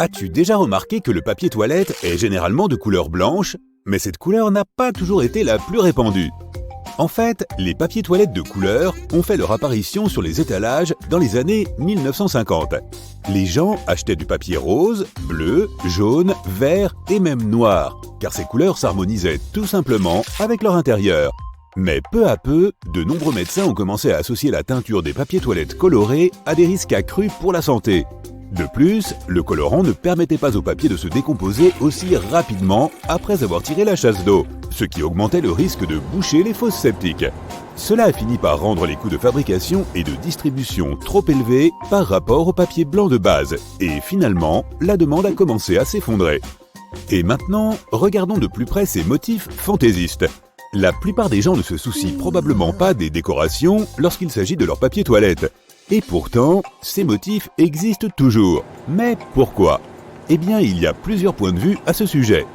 As-tu déjà remarqué que le papier toilette est généralement de couleur blanche, mais cette couleur n'a pas toujours été la plus répandue? En fait, les papiers toilettes de couleur ont fait leur apparition sur les étalages dans les années 1950. Les gens achetaient du papier rose, bleu, jaune, vert et même noir, car ces couleurs s'harmonisaient tout simplement avec leur intérieur. Mais peu à peu, de nombreux médecins ont commencé à associer la teinture des papiers toilettes colorés à des risques accrus pour la santé. De plus, le colorant ne permettait pas au papier de se décomposer aussi rapidement après avoir tiré la chasse d'eau, ce qui augmentait le risque de boucher les fosses septiques. Cela a fini par rendre les coûts de fabrication et de distribution trop élevés par rapport au papier blanc de base, et finalement, la demande a commencé à s'effondrer. Et maintenant, regardons de plus près ces motifs fantaisistes. La plupart des gens ne se soucient probablement pas des décorations lorsqu'il s'agit de leur papier toilette. Et pourtant, ces motifs existent toujours. Mais pourquoi? Eh bien, il y a plusieurs points de vue à ce sujet.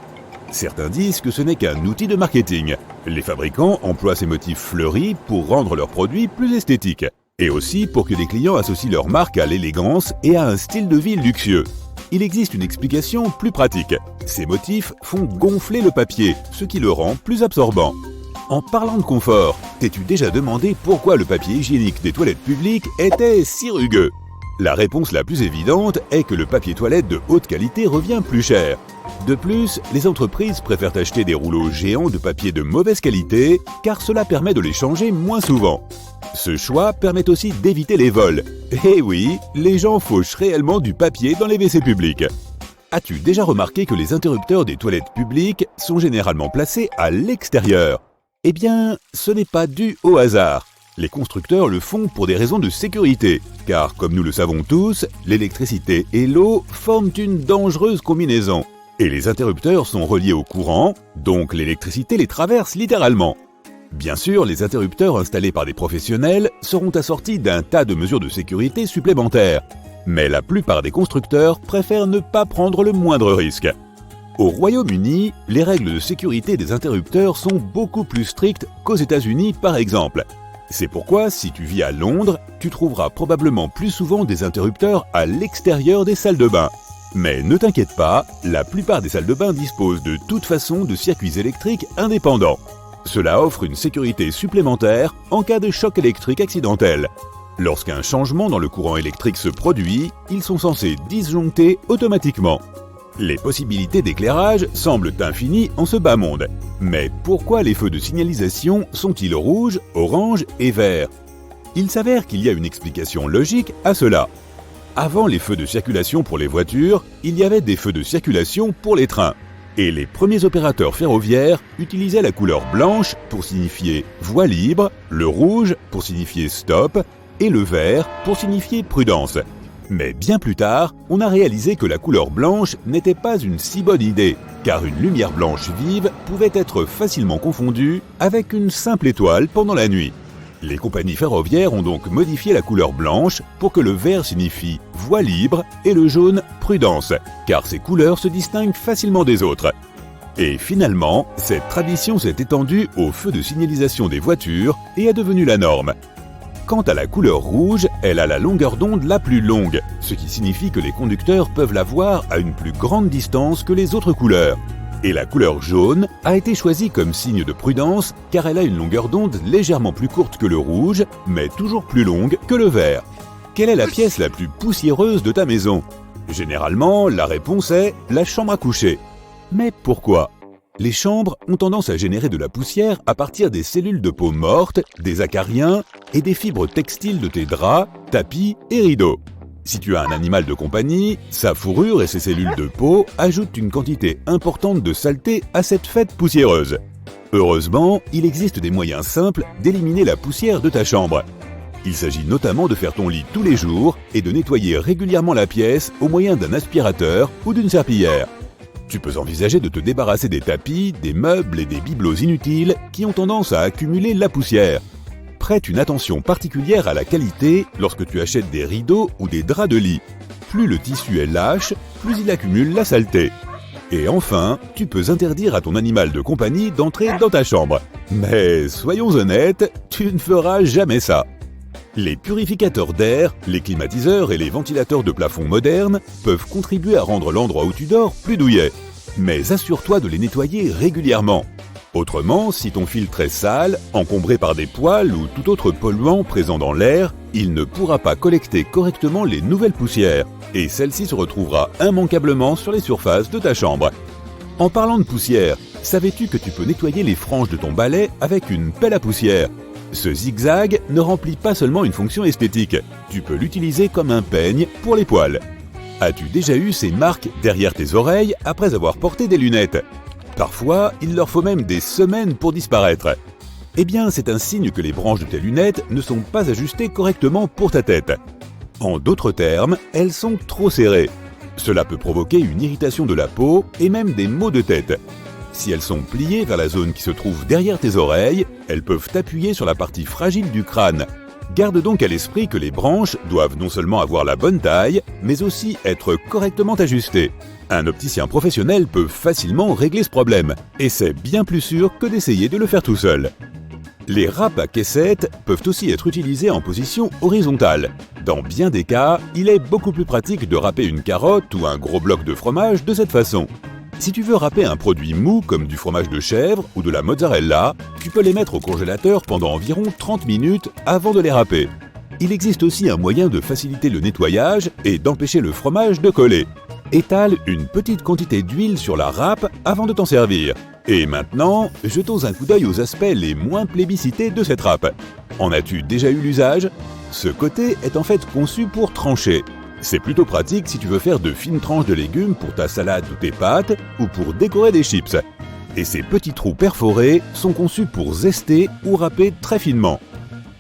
Certains disent que ce n'est qu'un outil de marketing. Les fabricants emploient ces motifs fleuris pour rendre leurs produits plus esthétiques. Et aussi pour que les clients associent leur marque à l'élégance et à un style de vie luxueux. Il existe une explication plus pratique. Ces motifs font gonfler le papier, ce qui le rend plus absorbant. En parlant de confort, t'es-tu déjà demandé pourquoi le papier hygiénique des toilettes publiques était si rugueux? La réponse la plus évidente est que le papier toilette de haute qualité revient plus cher. De plus, les entreprises préfèrent acheter des rouleaux géants de papier de mauvaise qualité, car cela permet de les changer moins souvent. Ce choix permet aussi d'éviter les vols. Et oui, les gens fauchent réellement du papier dans les WC publics. As-tu déjà remarqué que les interrupteurs des toilettes publiques sont généralement placés à l'extérieur? Eh bien, ce n'est pas dû au hasard. Les constructeurs le font pour des raisons de sécurité, car comme nous le savons tous, l'électricité et l'eau forment une dangereuse combinaison. Et les interrupteurs sont reliés au courant, donc l'électricité les traverse littéralement. Bien sûr, les interrupteurs installés par des professionnels seront assortis d'un tas de mesures de sécurité supplémentaires. Mais la plupart des constructeurs préfèrent ne pas prendre le moindre risque. Au Royaume-Uni, les règles de sécurité des interrupteurs sont beaucoup plus strictes qu'aux États-Unis par exemple. C'est pourquoi, si tu vis à Londres, tu trouveras probablement plus souvent des interrupteurs à l'extérieur des salles de bain. Mais ne t'inquiète pas, la plupart des salles de bain disposent de toute façon de circuits électriques indépendants. Cela offre une sécurité supplémentaire en cas de choc électrique accidentel. Lorsqu'un changement dans le courant électrique se produit, ils sont censés disjoncter automatiquement. Les possibilités d'éclairage semblent infinies en ce bas monde. Mais pourquoi les feux de signalisation sont-ils rouges, orange et verts? Il s'avère qu'il y a une explication logique à cela. Avant les feux de circulation pour les voitures, il y avait des feux de circulation pour les trains. Et les premiers opérateurs ferroviaires utilisaient la couleur blanche pour signifier voie libre, le rouge pour signifier stop et le vert pour signifier prudence. Mais bien plus tard, on a réalisé que la couleur blanche n'était pas une si bonne idée, car une lumière blanche vive pouvait être facilement confondue avec une simple étoile pendant la nuit. Les compagnies ferroviaires ont donc modifié la couleur blanche pour que le vert signifie voie libre et le jaune prudence, car ces couleurs se distinguent facilement des autres. Et finalement, cette tradition s'est étendue aux feux de signalisation des voitures et est devenue la norme. Quant à la couleur rouge, elle a la longueur d'onde la plus longue, ce qui signifie que les conducteurs peuvent la voir à une plus grande distance que les autres couleurs. Et la couleur jaune a été choisie comme signe de prudence car elle a une longueur d'onde légèrement plus courte que le rouge, mais toujours plus longue que le vert. Quelle est la pièce la plus poussiéreuse de ta maison? Généralement, la réponse est la chambre à coucher. Mais pourquoi? Les chambres ont tendance à générer de la poussière à partir des cellules de peau mortes, des acariens et des fibres textiles de tes draps, tapis et rideaux. Si tu as un animal de compagnie, sa fourrure et ses cellules de peau ajoutent une quantité importante de saleté à cette fête poussiéreuse. Heureusement, il existe des moyens simples d'éliminer la poussière de ta chambre. Il s'agit notamment de faire ton lit tous les jours et de nettoyer régulièrement la pièce au moyen d'un aspirateur ou d'une serpillière. Tu peux envisager de te débarrasser des tapis, des meubles et des bibelots inutiles qui ont tendance à accumuler la poussière. Prête une attention particulière à la qualité lorsque tu achètes des rideaux ou des draps de lit. Plus le tissu est lâche, plus il accumule la saleté. Et enfin, tu peux interdire à ton animal de compagnie d'entrer dans ta chambre. Mais soyons honnêtes, tu ne feras jamais ça. Les purificateurs d'air, les climatiseurs et les ventilateurs de plafond modernes peuvent contribuer à rendre l'endroit où tu dors plus douillet. Mais assure-toi de les nettoyer régulièrement. Autrement, si ton filtre est sale, encombré par des poils ou tout autre polluant présent dans l'air, il ne pourra pas collecter correctement les nouvelles poussières et celle-ci se retrouvera immanquablement sur les surfaces de ta chambre. En parlant de poussière, savais-tu que tu peux nettoyer les franges de ton balai avec une pelle à poussière ? Ce zigzag ne remplit pas seulement une fonction esthétique, tu peux l'utiliser comme un peigne pour les poils. As-tu déjà eu ces marques derrière tes oreilles après avoir porté des lunettes ? Parfois, il leur faut même des semaines pour disparaître. Eh bien, c'est un signe que les branches de tes lunettes ne sont pas ajustées correctement pour ta tête. En d'autres termes, elles sont trop serrées. Cela peut provoquer une irritation de la peau et même des maux de tête. Si elles sont pliées vers la zone qui se trouve derrière tes oreilles, elles peuvent t'appuyer sur la partie fragile du crâne. Garde donc à l'esprit que les branches doivent non seulement avoir la bonne taille, mais aussi être correctement ajustées. Un opticien professionnel peut facilement régler ce problème, et c'est bien plus sûr que d'essayer de le faire tout seul. Les râpes à caissette peuvent aussi être utilisées en position horizontale. Dans bien des cas, il est beaucoup plus pratique de râper une carotte ou un gros bloc de fromage de cette façon. Si tu veux râper un produit mou comme du fromage de chèvre ou de la mozzarella, tu peux les mettre au congélateur pendant environ 30 minutes avant de les râper. Il existe aussi un moyen de faciliter le nettoyage et d'empêcher le fromage de coller. Étale une petite quantité d'huile sur la râpe avant de t'en servir. Et maintenant, jetons un coup d'œil aux aspects les moins plébiscités de cette râpe. En as-tu déjà eu l'usage ? Ce côté est en fait conçu pour trancher. C'est plutôt pratique si tu veux faire de fines tranches de légumes pour ta salade ou tes pâtes ou pour décorer des chips. Et ces petits trous perforés sont conçus pour zester ou râper très finement.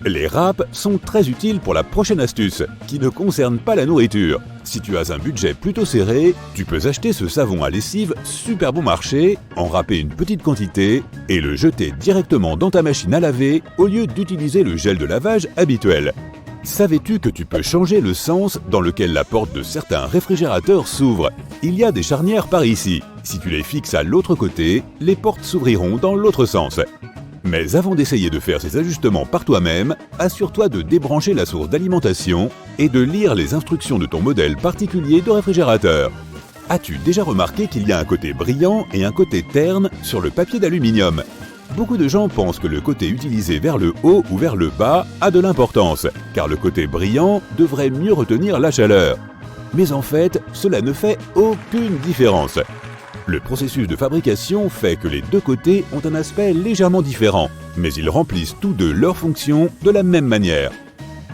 Les râpes sont très utiles pour la prochaine astuce, qui ne concerne pas la nourriture. Si tu as un budget plutôt serré, tu peux acheter ce savon à lessive super bon marché, en râper une petite quantité et le jeter directement dans ta machine à laver au lieu d'utiliser le gel de lavage habituel. Savais-tu que tu peux changer le sens dans lequel la porte de certains réfrigérateurs s'ouvre ? Il y a des charnières par ici. Si tu les fixes à l'autre côté, les portes s'ouvriront dans l'autre sens. Mais avant d'essayer de faire ces ajustements par toi-même, assure-toi de débrancher la source d'alimentation et de lire les instructions de ton modèle particulier de réfrigérateur. As-tu déjà remarqué qu'il y a un côté brillant et un côté terne sur le papier d'aluminium ? Beaucoup de gens pensent que le côté utilisé vers le haut ou vers le bas a de l'importance, car le côté brillant devrait mieux retenir la chaleur. Mais en fait, cela ne fait aucune différence. Le processus de fabrication fait que les deux côtés ont un aspect légèrement différent, mais ils remplissent tous deux leurs fonctions de la même manière.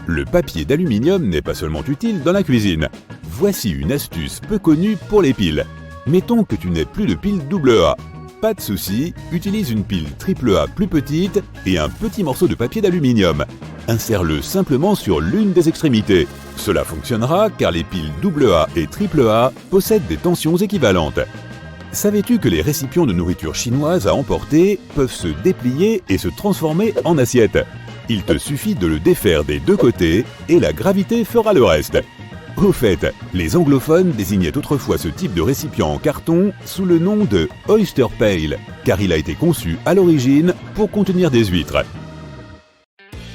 Le papier d'aluminium n'est pas seulement utile dans la cuisine. Voici une astuce peu connue pour les piles. Mettons que tu n'aies plus de pile AA. Pas de souci, utilise une pile AAA plus petite et un petit morceau de papier d'aluminium. Insère-le simplement sur l'une des extrémités. Cela fonctionnera car les piles AA et AAA possèdent des tensions équivalentes. Savais-tu que les récipients de nourriture chinoise à emporter peuvent se déplier et se transformer en assiette ? Il te suffit de le défaire des deux côtés et la gravité fera le reste. Au fait, les anglophones désignaient autrefois ce type de récipient en carton sous le nom de Oyster Pail, car il a été conçu à l'origine pour contenir des huîtres.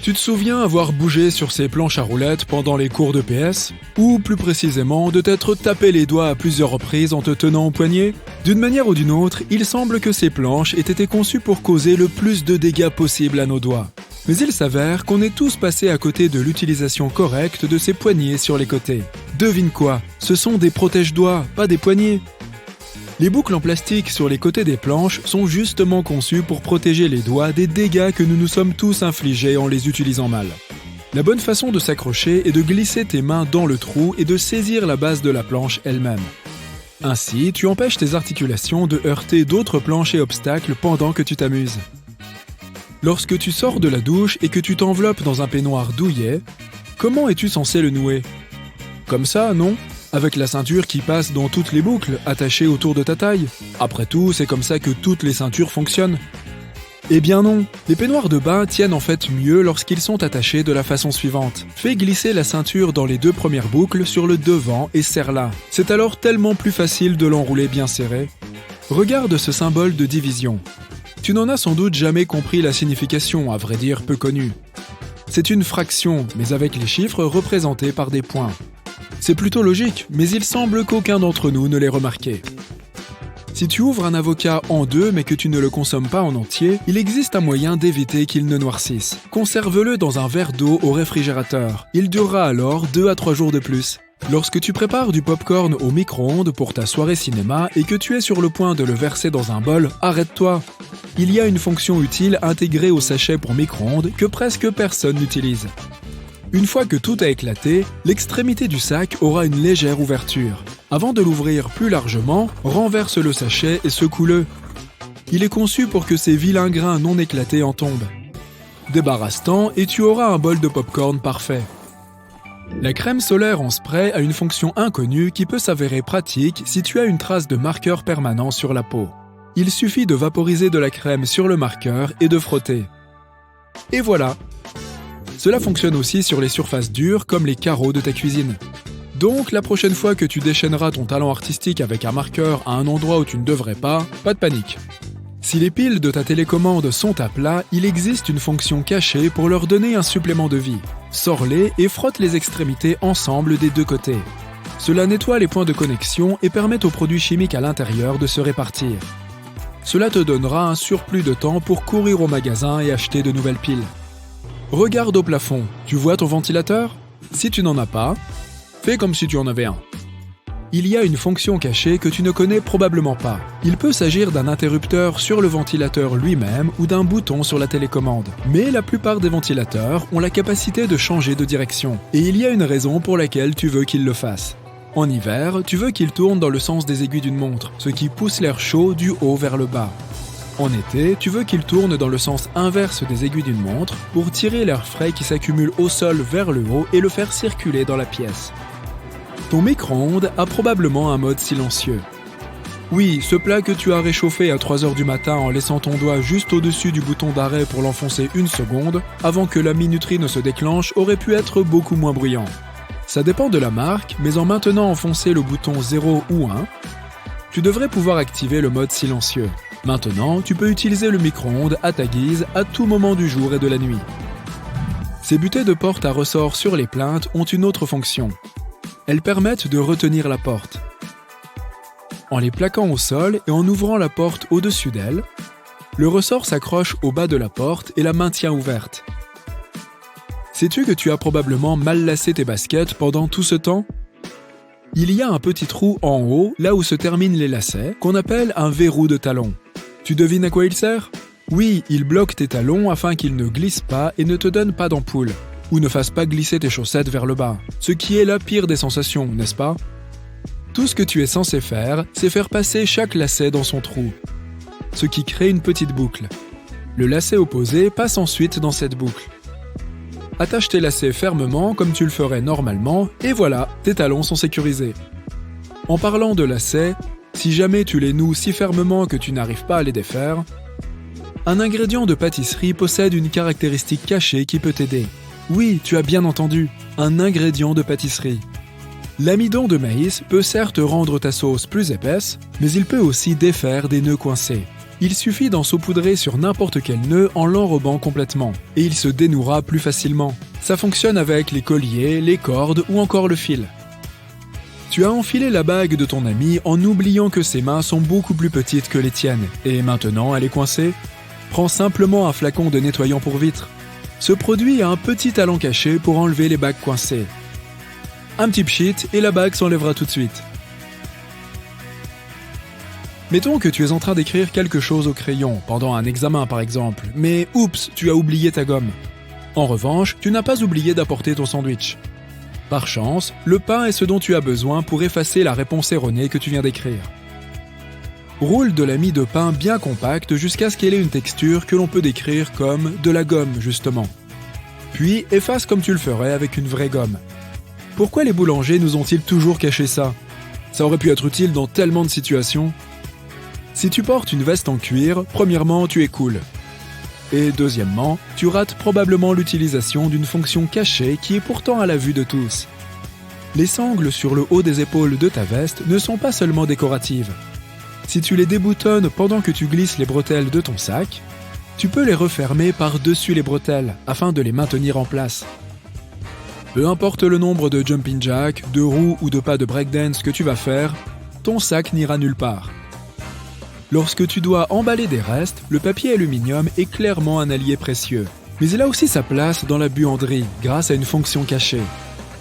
Tu te souviens avoir bougé sur ces planches à roulettes pendant les cours de PS ? Ou plus précisément, de t'être tapé les doigts à plusieurs reprises en te tenant au poignet ? D'une manière ou d'une autre, il semble que ces planches aient été conçues pour causer le plus de dégâts possible à nos doigts. Mais il s'avère qu'on est tous passés à côté de l'utilisation correcte de ces poignées sur les côtés. Devine quoi ? Ce sont des protège-doigts, pas des poignées. Les boucles en plastique sur les côtés des planches sont justement conçues pour protéger les doigts des dégâts que nous nous sommes tous infligés en les utilisant mal. La bonne façon de s'accrocher est de glisser tes mains dans le trou et de saisir la base de la planche elle-même. Ainsi, tu empêches tes articulations de heurter d'autres planches et obstacles pendant que tu t'amuses. Lorsque tu sors de la douche et que tu t'enveloppes dans un peignoir douillet, comment es-tu censé le nouer ? Comme ça, non ? Avec la ceinture qui passe dans toutes les boucles, attachée autour de ta taille. Après tout, c'est comme ça que toutes les ceintures fonctionnent. Eh bien non, les peignoirs de bain tiennent en fait mieux lorsqu'ils sont attachés de la façon suivante. Fais glisser la ceinture dans les deux premières boucles sur le devant et serre-la. C'est alors tellement plus facile de l'enrouler bien serré. Regarde ce symbole de division. Tu n'en as sans doute jamais compris la signification, à vrai dire peu connue. C'est une fraction, mais avec les chiffres représentés par des points. C'est plutôt logique, mais il semble qu'aucun d'entre nous ne l'ait remarqué. Si tu ouvres un avocat en deux mais que tu ne le consommes pas en entier, il existe un moyen d'éviter qu'il ne noircisse. Conserve-le dans un verre d'eau au réfrigérateur. Il durera alors 2 à 3 jours de plus. Lorsque tu prépares du popcorn au micro-ondes pour ta soirée cinéma et que tu es sur le point de le verser dans un bol, arrête-toi. Il y a une fonction utile intégrée au sachet pour micro-ondes que presque personne n'utilise. Une fois que tout a éclaté, l'extrémité du sac aura une légère ouverture. Avant de l'ouvrir plus largement, renverse le sachet et secoue-le. Il est conçu pour que ces vilains grains non éclatés en tombent. Débarrasse-t'en et tu auras un bol de popcorn parfait. La crème solaire en spray a une fonction inconnue qui peut s'avérer pratique si tu as une trace de marqueur permanent sur la peau. Il suffit de vaporiser de la crème sur le marqueur et de frotter. Et voilà! Cela fonctionne aussi sur les surfaces dures comme les carreaux de ta cuisine. Donc, la prochaine fois que tu déchaîneras ton talent artistique avec un marqueur à un endroit où tu ne devrais pas de panique. Si les piles de ta télécommande sont à plat, il existe une fonction cachée pour leur donner un supplément de vie. Sors-les et frotte les extrémités ensemble des deux côtés. Cela nettoie les points de connexion et permet aux produits chimiques à l'intérieur de se répartir. Cela te donnera un surplus de temps pour courir au magasin et acheter de nouvelles piles. Regarde au plafond, tu vois ton ventilateur? Si tu n'en as pas, fais comme si tu en avais un. Il y a une fonction cachée que tu ne connais probablement pas. Il peut s'agir d'un interrupteur sur le ventilateur lui-même ou d'un bouton sur la télécommande. Mais la plupart des ventilateurs ont la capacité de changer de direction. Et il y a une raison pour laquelle tu veux qu'ils le fassent. En hiver, tu veux qu'ils tournent dans le sens des aiguilles d'une montre, ce qui pousse l'air chaud du haut vers le bas. En été, tu veux qu'il tourne dans le sens inverse des aiguilles d'une montre pour tirer l'air frais qui s'accumule au sol vers le haut et le faire circuler dans la pièce. Ton micro-ondes a probablement un mode silencieux. Oui, ce plat que tu as réchauffé à 3 h du matin en laissant ton doigt juste au-dessus du bouton d'arrêt pour l'enfoncer 1 seconde, avant que la minuterie ne se déclenche, aurait pu être beaucoup moins bruyant. Ça dépend de la marque, mais en maintenant enfoncer le bouton 0 ou 1, tu devrais pouvoir activer le mode silencieux. Maintenant, tu peux utiliser le micro-ondes à ta guise à tout moment du jour et de la nuit. Ces butées de porte à ressort sur les plinthes ont une autre fonction. Elles permettent de retenir la porte. En les plaquant au sol et en ouvrant la porte au-dessus d'elle, le ressort s'accroche au bas de la porte et la maintient ouverte. Sais-tu que tu as probablement mal lacé tes baskets pendant tout ce temps? Il y a un petit trou en haut, là où se terminent les lacets, qu'on appelle un verrou de talon. Tu devines à quoi il sert? Oui, il bloque tes talons afin qu'ils ne glissent pas et ne te donnent pas d'ampoule, ou ne fassent pas glisser tes chaussettes vers le bas, ce qui est la pire des sensations, n'est-ce pas? Tout ce que tu es censé faire, c'est faire passer chaque lacet dans son trou, ce qui crée une petite boucle. Le lacet opposé passe ensuite dans cette boucle. Attache tes lacets fermement comme tu le ferais normalement, et voilà, tes talons sont sécurisés. En parlant de lacets, si jamais tu les noues si fermement que tu n'arrives pas à les défaire, un ingrédient de pâtisserie possède une caractéristique cachée qui peut t'aider. Oui, tu as bien entendu, un ingrédient de pâtisserie. L'amidon de maïs peut certes rendre ta sauce plus épaisse, mais il peut aussi défaire des nœuds coincés. Il suffit d'en saupoudrer sur n'importe quel nœud en l'enrobant complètement, et il se dénouera plus facilement. Ça fonctionne avec les colliers, les cordes ou encore le fil. Tu as enfilé la bague de ton ami en oubliant que ses mains sont beaucoup plus petites que les tiennes, et maintenant elle est coincée. Prends simplement un flacon de nettoyant pour vitres. Ce produit a un petit talent caché pour enlever les bagues coincées. Un petit pchit et la bague s'enlèvera tout de suite. Mettons que tu es en train d'écrire quelque chose au crayon, pendant un examen par exemple, mais oups, tu as oublié ta gomme. En revanche, tu n'as pas oublié d'apporter ton sandwich. Par chance, le pain est ce dont tu as besoin pour effacer la réponse erronée que tu viens d'écrire. Roule de la mie de pain bien compacte jusqu'à ce qu'elle ait une texture que l'on peut décrire comme de la gomme justement. Puis efface comme tu le ferais avec une vraie gomme. Pourquoi les boulangers nous ont-ils toujours caché ça? Ça aurait pu être utile dans tellement de situations. Si tu portes une veste en cuir, premièrement, tu es cool. Et deuxièmement, tu rates probablement l'utilisation d'une fonction cachée qui est pourtant à la vue de tous. Les sangles sur le haut des épaules de ta veste ne sont pas seulement décoratives. Si tu les déboutonnes pendant que tu glisses les bretelles de ton sac, Tu peux les refermer par-dessus les bretelles afin de les maintenir en place. Peu importe le nombre de jumping jacks, de roues ou de pas de breakdance que tu vas faire, ton sac n'ira nulle part. Lorsque tu dois emballer des restes, le papier aluminium est clairement un allié précieux. Mais il a aussi sa place dans la buanderie grâce à une fonction cachée.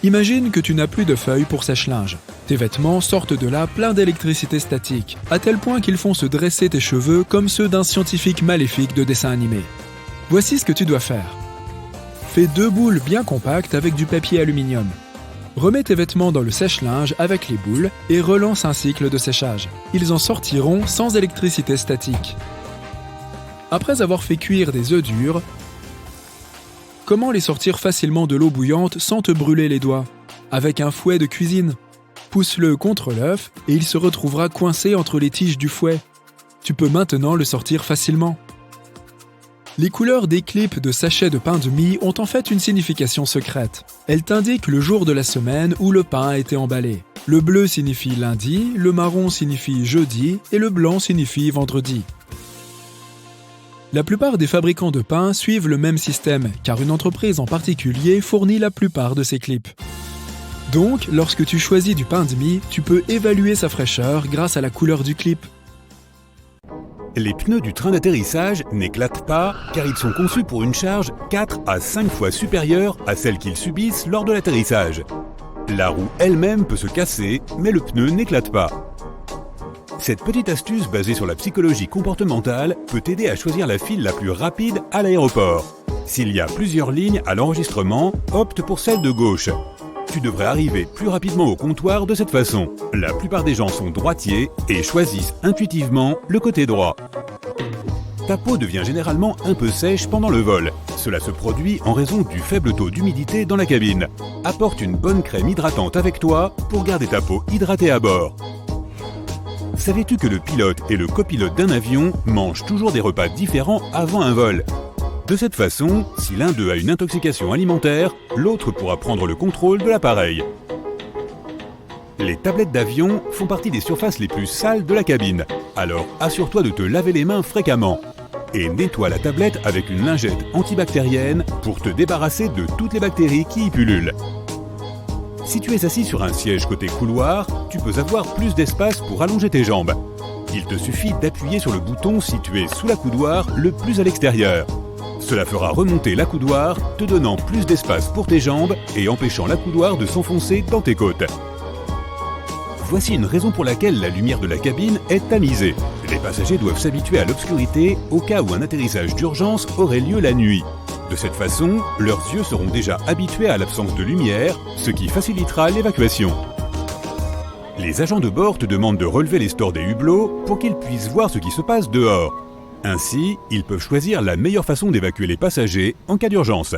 Imagine que tu n'as plus de feuilles pour sèche-linge. Tes vêtements sortent de là pleins d'électricité statique, à tel point qu'ils font se dresser tes cheveux comme ceux d'un scientifique maléfique de dessin animé. Voici ce que tu dois faire. Fais 2 boules bien compactes avec du papier aluminium. Remets tes vêtements dans le sèche-linge avec les boules et relance un cycle de séchage. Ils en sortiront sans électricité statique. Après avoir fait cuire des œufs durs, comment les sortir facilement de l'eau bouillante sans te brûler les doigts? Avec un fouet de cuisine. Pousse-le contre l'œuf et il se retrouvera coincé entre les tiges du fouet. Tu peux maintenant le sortir facilement. Les couleurs des clips de sachets de pain de mie ont en fait une signification secrète. Elles t'indiquent le jour de la semaine où le pain a été emballé. Le bleu signifie lundi, le marron signifie jeudi et le blanc signifie vendredi. La plupart des fabricants de pain suivent le même système, car une entreprise en particulier fournit la plupart de ces clips. Donc, lorsque tu choisis du pain de mie, tu peux évaluer sa fraîcheur grâce à la couleur du clip. Les pneus du train d'atterrissage n'éclatent pas car ils sont conçus pour une charge 4 à 5 fois supérieure à celle qu'ils subissent lors de l'atterrissage. La roue elle-même peut se casser, mais le pneu n'éclate pas. Cette petite astuce basée sur la psychologie comportementale peut t'aider à choisir la file la plus rapide à l'aéroport. S'il y a plusieurs lignes à l'enregistrement, opte pour celle de gauche. Tu devrais arriver plus rapidement au comptoir de cette façon. La plupart des gens sont droitiers et choisissent intuitivement le côté droit. Ta peau devient généralement un peu sèche pendant le vol. Cela se produit en raison du faible taux d'humidité dans la cabine. Apporte une bonne crème hydratante avec toi pour garder ta peau hydratée à bord. Savais-tu que le pilote et le copilote d'un avion mangent toujours des repas différents avant un vol ? De cette façon, si l'un d'eux a une intoxication alimentaire, l'autre pourra prendre le contrôle de l'appareil. Les tablettes d'avion font partie des surfaces les plus sales de la cabine, alors assure-toi de te laver les mains fréquemment. Et nettoie la tablette avec une lingette antibactérienne pour te débarrasser de toutes les bactéries qui y pullulent. Si tu es assis sur un siège côté couloir, tu peux avoir plus d'espace pour allonger tes jambes. Il te suffit d'appuyer sur le bouton situé sous la coudoir le plus à l'extérieur. Cela fera remonter l'accoudoir, te donnant plus d'espace pour tes jambes et empêchant l'accoudoir de s'enfoncer dans tes côtes. Voici une raison pour laquelle la lumière de la cabine est tamisée. Les passagers doivent s'habituer à l'obscurité au cas où un atterrissage d'urgence aurait lieu la nuit. De cette façon, leurs yeux seront déjà habitués à l'absence de lumière, ce qui facilitera l'évacuation. Les agents de bord te demandent de relever les stores des hublots pour qu'ils puissent voir ce qui se passe dehors. Ainsi, ils peuvent choisir la meilleure façon d'évacuer les passagers en cas d'urgence.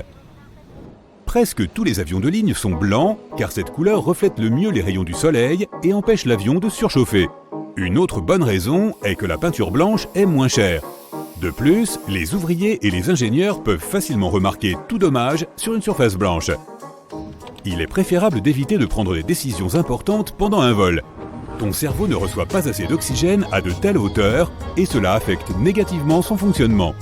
Presque tous les avions de ligne sont blancs, car cette couleur reflète le mieux les rayons du soleil et empêche l'avion de surchauffer. Une autre bonne raison est que la peinture blanche est moins chère. De plus, les ouvriers et les ingénieurs peuvent facilement remarquer tout dommage sur une surface blanche. Il est préférable d'éviter de prendre des décisions importantes pendant un vol. Ton cerveau ne reçoit pas assez d'oxygène à de telles hauteurs et cela affecte négativement son fonctionnement.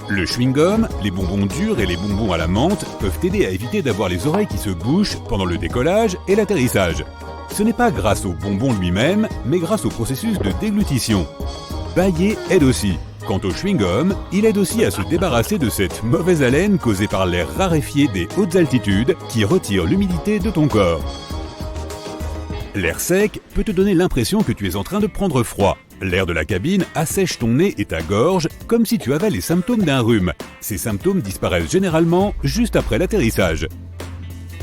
Le chewing-gum, les bonbons durs et les bonbons à la menthe peuvent t'aider à éviter d'avoir les oreilles qui se bouchent pendant le décollage et l'atterrissage. Ce n'est pas grâce au bonbon lui-même, mais grâce au processus de déglutition. Bâiller aide aussi. Quant au chewing-gum, il aide aussi à se débarrasser de cette mauvaise haleine causée par l'air raréfié des hautes altitudes qui retire l'humidité de ton corps. L'air sec peut te donner l'impression que tu es en train de prendre froid. L'air de la cabine assèche ton nez et ta gorge comme si tu avais les symptômes d'un rhume. Ces symptômes disparaissent généralement juste après l'atterrissage.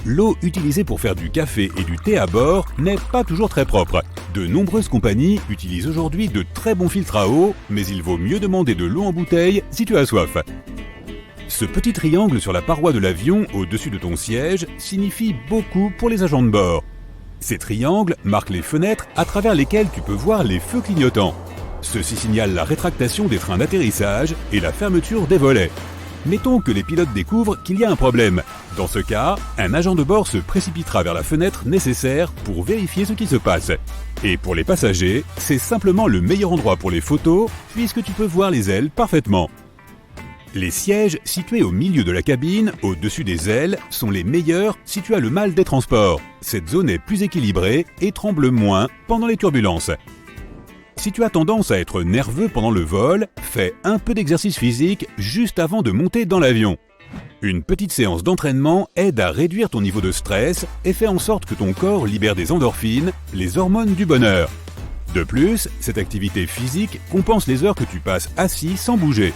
L'eau utilisée pour faire du café et du thé à bord n'est pas toujours très propre. De nombreuses compagnies utilisent aujourd'hui de très bons filtres à eau, mais il vaut mieux demander de l'eau en bouteille si tu as soif. Ce petit triangle sur la paroi de l'avion au-dessus de ton siège signifie beaucoup pour les agents de bord. Ces triangles marquent les fenêtres à travers lesquelles tu peux voir les feux clignotants. Ceci signale la rétractation des freins d'atterrissage et la fermeture des volets. Mettons que les pilotes découvrent qu'il y a un problème. Dans ce cas, un agent de bord se précipitera vers la fenêtre nécessaire pour vérifier ce qui se passe. Et pour les passagers, c'est simplement le meilleur endroit pour les photos puisque tu peux voir les ailes parfaitement. Les sièges situés au milieu de la cabine, au-dessus des ailes, sont les meilleurs si tu as le mal des transports. Cette zone est plus équilibrée et tremble moins pendant les turbulences. Si tu as tendance à être nerveux pendant le vol, fais un peu d'exercice physique juste avant de monter dans l'avion. Une petite séance d'entraînement aide à réduire ton niveau de stress et fait en sorte que ton corps libère des endorphines, les hormones du bonheur. De plus, cette activité physique compense les heures que tu passes assis sans bouger.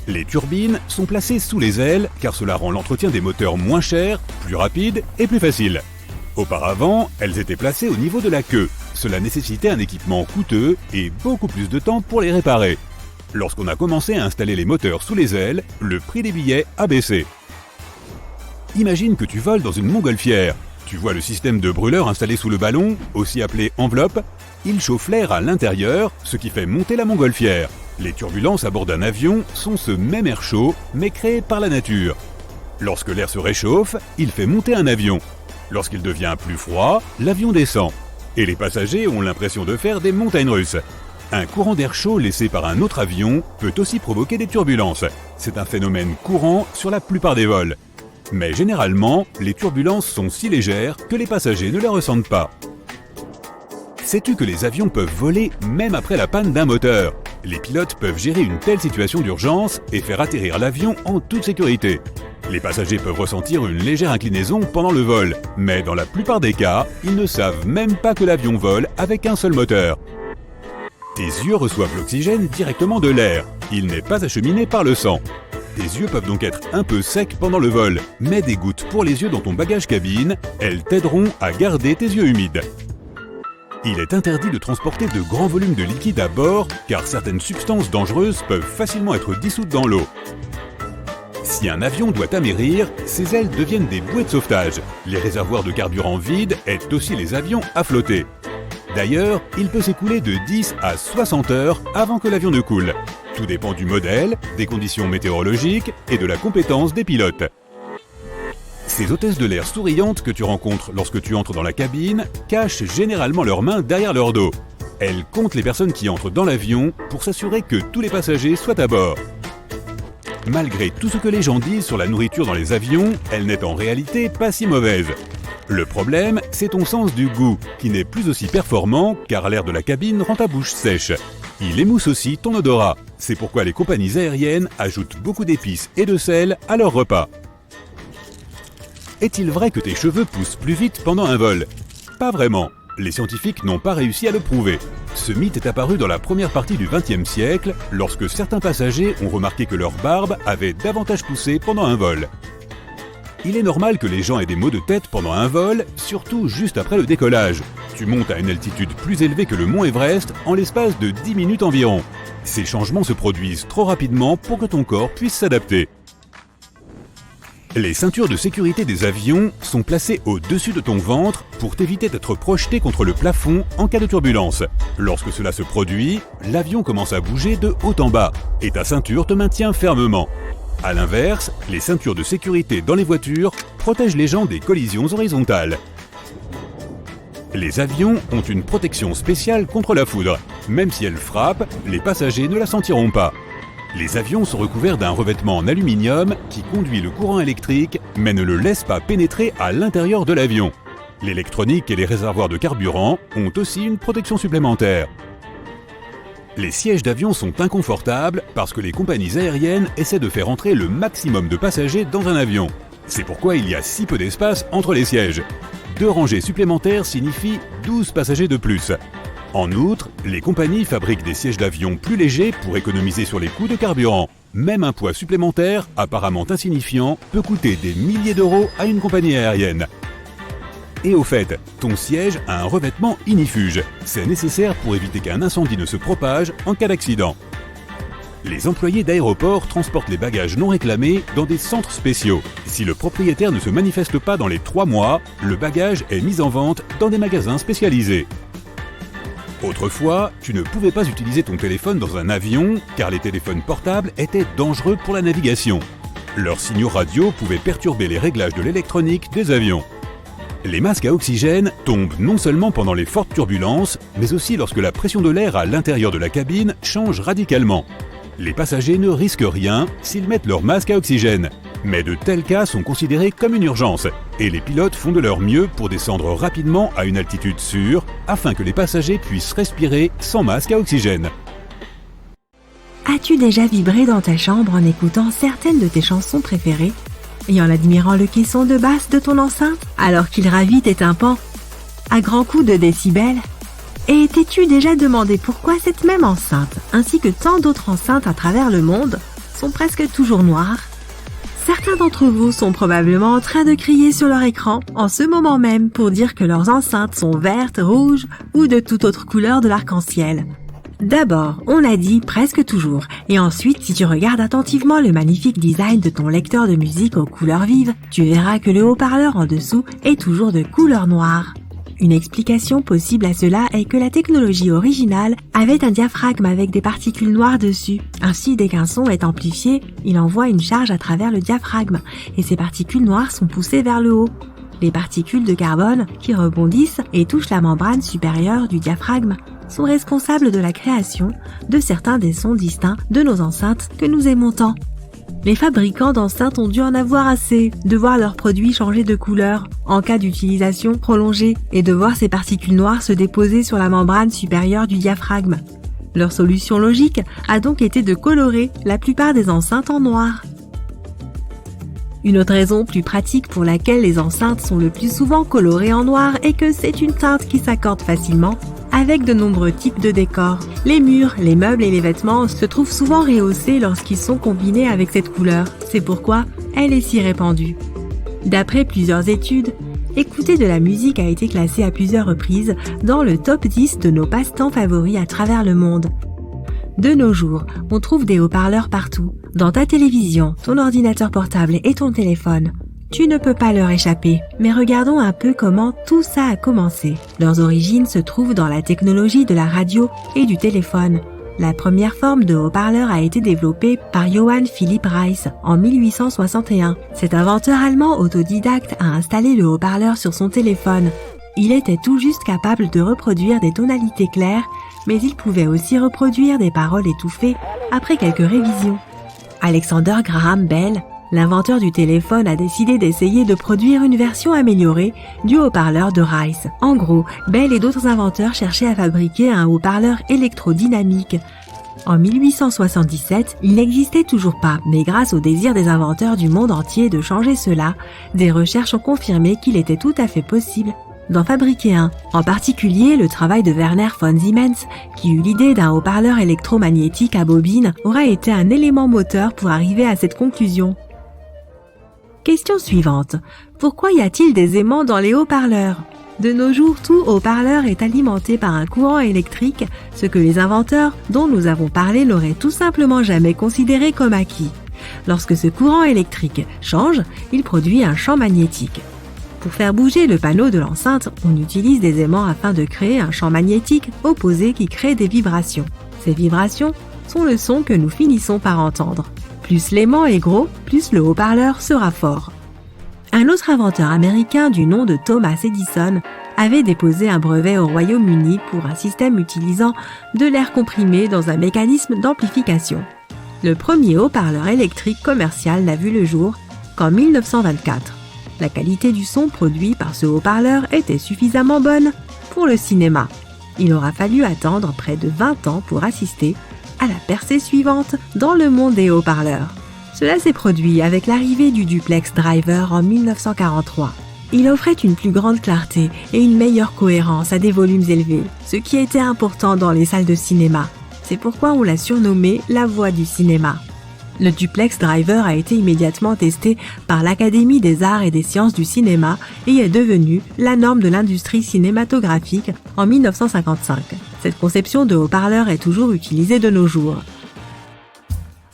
Les turbines sont placées sous les ailes car cela rend l'entretien des moteurs moins cher, plus rapide et plus facile. Auparavant, elles étaient placées au niveau de la queue. Cela nécessitait un équipement coûteux et beaucoup plus de temps pour les réparer. Lorsqu'on a commencé à installer les moteurs sous les ailes, le prix des billets a baissé. Imagine que tu voles dans une montgolfière. Tu vois le système de brûleur installé sous le ballon, aussi appelé enveloppe. Il chauffe l'air à l'intérieur, ce qui fait monter la montgolfière. Les turbulences à bord d'un avion sont ce même air chaud, mais créé par la nature. Lorsque l'air se réchauffe, il fait monter un avion. Lorsqu'il devient plus froid, l'avion descend. Et les passagers ont l'impression de faire des montagnes russes. Un courant d'air chaud laissé par un autre avion peut aussi provoquer des turbulences. C'est un phénomène courant sur la plupart des vols. Mais généralement, les turbulences sont si légères que les passagers ne les ressentent pas. Sais-tu que les avions peuvent voler même après la panne d'un moteur ? Les pilotes peuvent gérer une telle situation d'urgence et faire atterrir l'avion en toute sécurité. Les passagers peuvent ressentir une légère inclinaison pendant le vol, mais dans la plupart des cas, ils ne savent même pas que l'avion vole avec un seul moteur. Tes yeux reçoivent l'oxygène directement de l'air. Il n'est pas acheminé par le sang. Tes yeux peuvent donc être un peu secs pendant le vol. Mets des gouttes pour les yeux dans ton bagage cabine. Elles t'aideront à garder tes yeux humides. Il est interdit de transporter de grands volumes de liquide à bord car certaines substances dangereuses peuvent facilement être dissoutes dans l'eau. Si un avion doit amérir, ses ailes deviennent des bouées de sauvetage. Les réservoirs de carburant vides aident aussi les avions à flotter. D'ailleurs, il peut s'écouler de 10 à 60 heures avant que l'avion ne coule. Tout dépend du modèle, des conditions météorologiques et de la compétence des pilotes. Ces hôtesses de l'air souriantes que tu rencontres lorsque tu entres dans la cabine cachent généralement leurs mains derrière leur dos. Elles comptent les personnes qui entrent dans l'avion pour s'assurer que tous les passagers soient à bord. Malgré tout ce que les gens disent sur la nourriture dans les avions, elle n'est en réalité pas si mauvaise. Le problème, c'est ton sens du goût, qui n'est plus aussi performant car l'air de la cabine rend ta bouche sèche. Il émousse aussi ton odorat. C'est pourquoi les compagnies aériennes ajoutent beaucoup d'épices et de sel à leurs repas. Est-il vrai que tes cheveux poussent plus vite pendant un vol ? Pas vraiment. Les scientifiques n'ont pas réussi à le prouver. Ce mythe est apparu dans la première partie du XXe siècle, lorsque certains passagers ont remarqué que leur barbe avait davantage poussé pendant un vol. Il est normal que les gens aient des maux de tête pendant un vol, surtout juste après le décollage. Tu montes à une altitude plus élevée que le mont Everest en l'espace de 10 minutes environ. Ces changements se produisent trop rapidement pour que ton corps puisse s'adapter. Les ceintures de sécurité des avions sont placées au-dessus de ton ventre pour t'éviter d'être projeté contre le plafond en cas de turbulence. Lorsque cela se produit, l'avion commence à bouger de haut en bas et ta ceinture te maintient fermement. A l'inverse, les ceintures de sécurité dans les voitures protègent les gens des collisions horizontales. Les avions ont une protection spéciale contre la foudre. Même si elle frappe, les passagers ne la sentiront pas. Les avions sont recouverts d'un revêtement en aluminium qui conduit le courant électrique mais ne le laisse pas pénétrer à l'intérieur de l'avion. L'électronique et les réservoirs de carburant ont aussi une protection supplémentaire. Les sièges d'avion sont inconfortables parce que les compagnies aériennes essaient de faire entrer le maximum de passagers dans un avion. C'est pourquoi il y a si peu d'espace entre les sièges. 2 rangées supplémentaires signifient 12 passagers de plus. En outre, les compagnies fabriquent des sièges d'avion plus légers pour économiser sur les coûts de carburant. Même un poids supplémentaire, apparemment insignifiant, peut coûter des milliers d'euros à une compagnie aérienne. Et au fait, ton siège a un revêtement ignifuge. C'est nécessaire pour éviter qu'un incendie ne se propage en cas d'accident. Les employés d'aéroports transportent les bagages non réclamés dans des centres spéciaux. Si le propriétaire ne se manifeste pas dans les 3 mois, le bagage est mis en vente dans des magasins spécialisés. Autrefois, tu ne pouvais pas utiliser ton téléphone dans un avion car les téléphones portables étaient dangereux pour la navigation. Leurs signaux radio pouvaient perturber les réglages de l'électronique des avions. Les masques à oxygène tombent non seulement pendant les fortes turbulences, mais aussi lorsque la pression de l'air à l'intérieur de la cabine change radicalement. Les passagers ne risquent rien s'ils mettent leur masque à oxygène. Mais de tels cas sont considérés comme une urgence et les pilotes font de leur mieux pour descendre rapidement à une altitude sûre afin que les passagers puissent respirer sans masque à oxygène. As-tu déjà vibré dans ta chambre en écoutant certaines de tes chansons préférées et en admirant le caisson de basse de ton enceinte alors qu'il ravit tes tympans à grands coups de décibels? Et t'es-tu déjà demandé pourquoi cette même enceinte, ainsi que tant d'autres enceintes à travers le monde, sont presque toujours noires? Certains d'entre vous sont probablement en train de crier sur leur écran en ce moment même pour dire que leurs enceintes sont vertes, rouges ou de toute autre couleur de l'arc-en-ciel. D'abord, on a dit presque toujours, et ensuite si tu regardes attentivement le magnifique design de ton lecteur de musique aux couleurs vives, tu verras que le haut-parleur en dessous est toujours de couleur noire. Une explication possible à cela est que la technologie originale avait un diaphragme avec des particules noires dessus. Ainsi, dès qu'un son est amplifié, il envoie une charge à travers le diaphragme, et ces particules noires sont poussées vers le haut. Les particules de carbone, qui rebondissent et touchent la membrane supérieure du diaphragme, sont responsables de la création de certains des sons distincts de nos enceintes que nous aimons tant. Les fabricants d'enceintes ont dû en avoir assez de voir leurs produits changer de couleur en cas d'utilisation prolongée et de voir ces particules noires se déposer sur la membrane supérieure du diaphragme. Leur solution logique a donc été de colorer la plupart des enceintes en noir. Une autre raison plus pratique pour laquelle les enceintes sont le plus souvent colorées en noir est que c'est une teinte qui s'accorde facilement avec de nombreux types de décors. Les murs, les meubles et les vêtements se trouvent souvent rehaussés lorsqu'ils sont combinés avec cette couleur. C'est pourquoi elle est si répandue. D'après plusieurs études, écouter de la musique a été classé à plusieurs reprises dans le top 10 de nos passe-temps favoris à travers le monde. De nos jours, on trouve des haut-parleurs partout, dans ta télévision, ton ordinateur portable et ton téléphone. Tu ne peux pas leur échapper, mais regardons un peu comment tout ça a commencé. Leurs origines se trouvent dans la technologie de la radio et du téléphone. La première forme de haut-parleur a été développée par Johann Philipp Reis en 1861. Cet inventeur allemand autodidacte a installé le haut-parleur sur son téléphone. Il était tout juste capable de reproduire des tonalités claires, mais il pouvait aussi reproduire des paroles étouffées après quelques révisions. Alexander Graham Bell, l'inventeur du téléphone, a décidé d'essayer de produire une version améliorée du haut-parleur de Reis. En gros, Bell et d'autres inventeurs cherchaient à fabriquer un haut-parleur électrodynamique. En 1877, il n'existait toujours pas, mais grâce au désir des inventeurs du monde entier de changer cela, des recherches ont confirmé qu'il était tout à fait possible d'en fabriquer un. En particulier, le travail de Werner von Siemens, qui eut l'idée d'un haut-parleur électromagnétique à bobine, aura été un élément moteur pour arriver à cette conclusion. Question suivante. Pourquoi y a-t-il des aimants dans les haut-parleurs? De nos jours, tout haut-parleur est alimenté par un courant électrique, ce que les inventeurs dont nous avons parlé n'auraient tout simplement jamais considéré comme acquis. Lorsque ce courant électrique change, il produit un champ magnétique. Pour faire bouger le panneau de l'enceinte, on utilise des aimants afin de créer un champ magnétique opposé qui crée des vibrations. Ces vibrations sont le son que nous finissons par entendre. Plus l'aimant est gros, plus le haut-parleur sera fort. Un autre inventeur américain du nom de Thomas Edison avait déposé un brevet au Royaume-Uni pour un système utilisant de l'air comprimé dans un mécanisme d'amplification. Le premier haut-parleur électrique commercial n'a vu le jour qu'en 1924. La qualité du son produit par ce haut-parleur était suffisamment bonne pour le cinéma. Il aura fallu attendre près de 20 ans pour assister à la percée suivante dans le monde des haut-parleurs. Cela s'est produit avec l'arrivée du duplex driver en 1943. Il offrait une plus grande clarté et une meilleure cohérence à des volumes élevés, ce qui était important dans les salles de cinéma. C'est pourquoi on l'a surnommé la voix du cinéma. Le duplex driver a été immédiatement testé par l'Académie des arts et des sciences du cinéma et est devenu la norme de l'industrie cinématographique en 1955. Cette conception de haut-parleur est toujours utilisée de nos jours.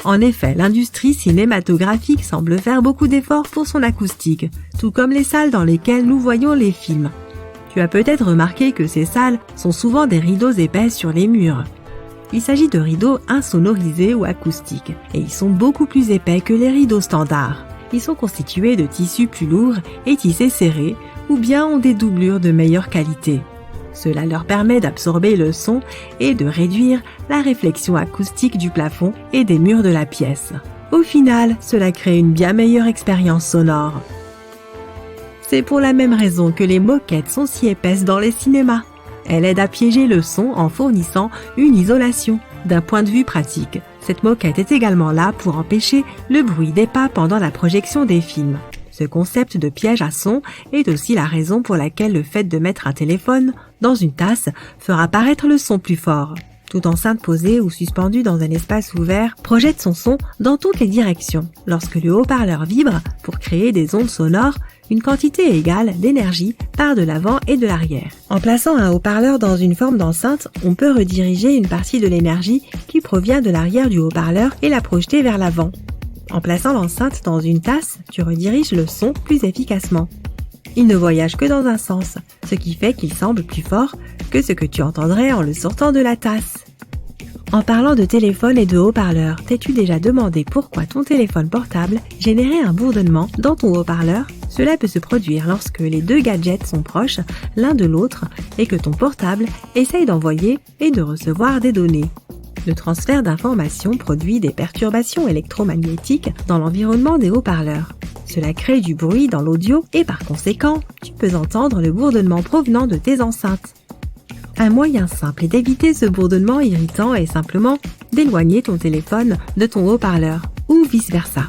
En effet, l'industrie cinématographique semble faire beaucoup d'efforts pour son acoustique, tout comme les salles dans lesquelles nous voyons les films. Tu as peut-être remarqué que ces salles sont souvent des rideaux épais sur les murs. Il s'agit de rideaux insonorisés ou acoustiques, et ils sont beaucoup plus épais que les rideaux standards. Ils sont constitués de tissus plus lourds et tissés serrés, ou bien ont des doublures de meilleure qualité. Cela leur permet d'absorber le son et de réduire la réflexion acoustique du plafond et des murs de la pièce. Au final, cela crée une bien meilleure expérience sonore. C'est pour la même raison que les moquettes sont si épaisses dans les cinémas. Elles aident à piéger le son en fournissant une isolation. D'un point de vue pratique, cette moquette est également là pour empêcher le bruit des pas pendant la projection des films. Ce concept de piège à son est aussi la raison pour laquelle le fait de mettre un téléphone dans une tasse fera paraître le son plus fort. Toute enceinte posée ou suspendue dans un espace ouvert projette son son dans toutes les directions. Lorsque le haut-parleur vibre pour créer des ondes sonores, une quantité égale d'énergie part de l'avant et de l'arrière. En plaçant un haut-parleur dans une forme d'enceinte, on peut rediriger une partie de l'énergie qui provient de l'arrière du haut-parleur et la projeter vers l'avant. En plaçant l'enceinte dans une tasse, tu rediriges le son plus efficacement. Il ne voyage que dans un sens, ce qui fait qu'il semble plus fort que ce que tu entendrais en le sortant de la tasse. En parlant de téléphone et de haut-parleur, t'es-tu déjà demandé pourquoi ton téléphone portable générait un bourdonnement dans ton haut-parleur ? Cela peut se produire lorsque les deux gadgets sont proches l'un de l'autre et que ton portable essaye d'envoyer et de recevoir des données. Le transfert d'informations produit des perturbations électromagnétiques dans l'environnement des haut-parleurs. Cela crée du bruit dans l'audio et par conséquent, tu peux entendre le bourdonnement provenant de tes enceintes. Un moyen simple d'éviter ce bourdonnement irritant est simplement d'éloigner ton téléphone de ton haut-parleur ou vice-versa.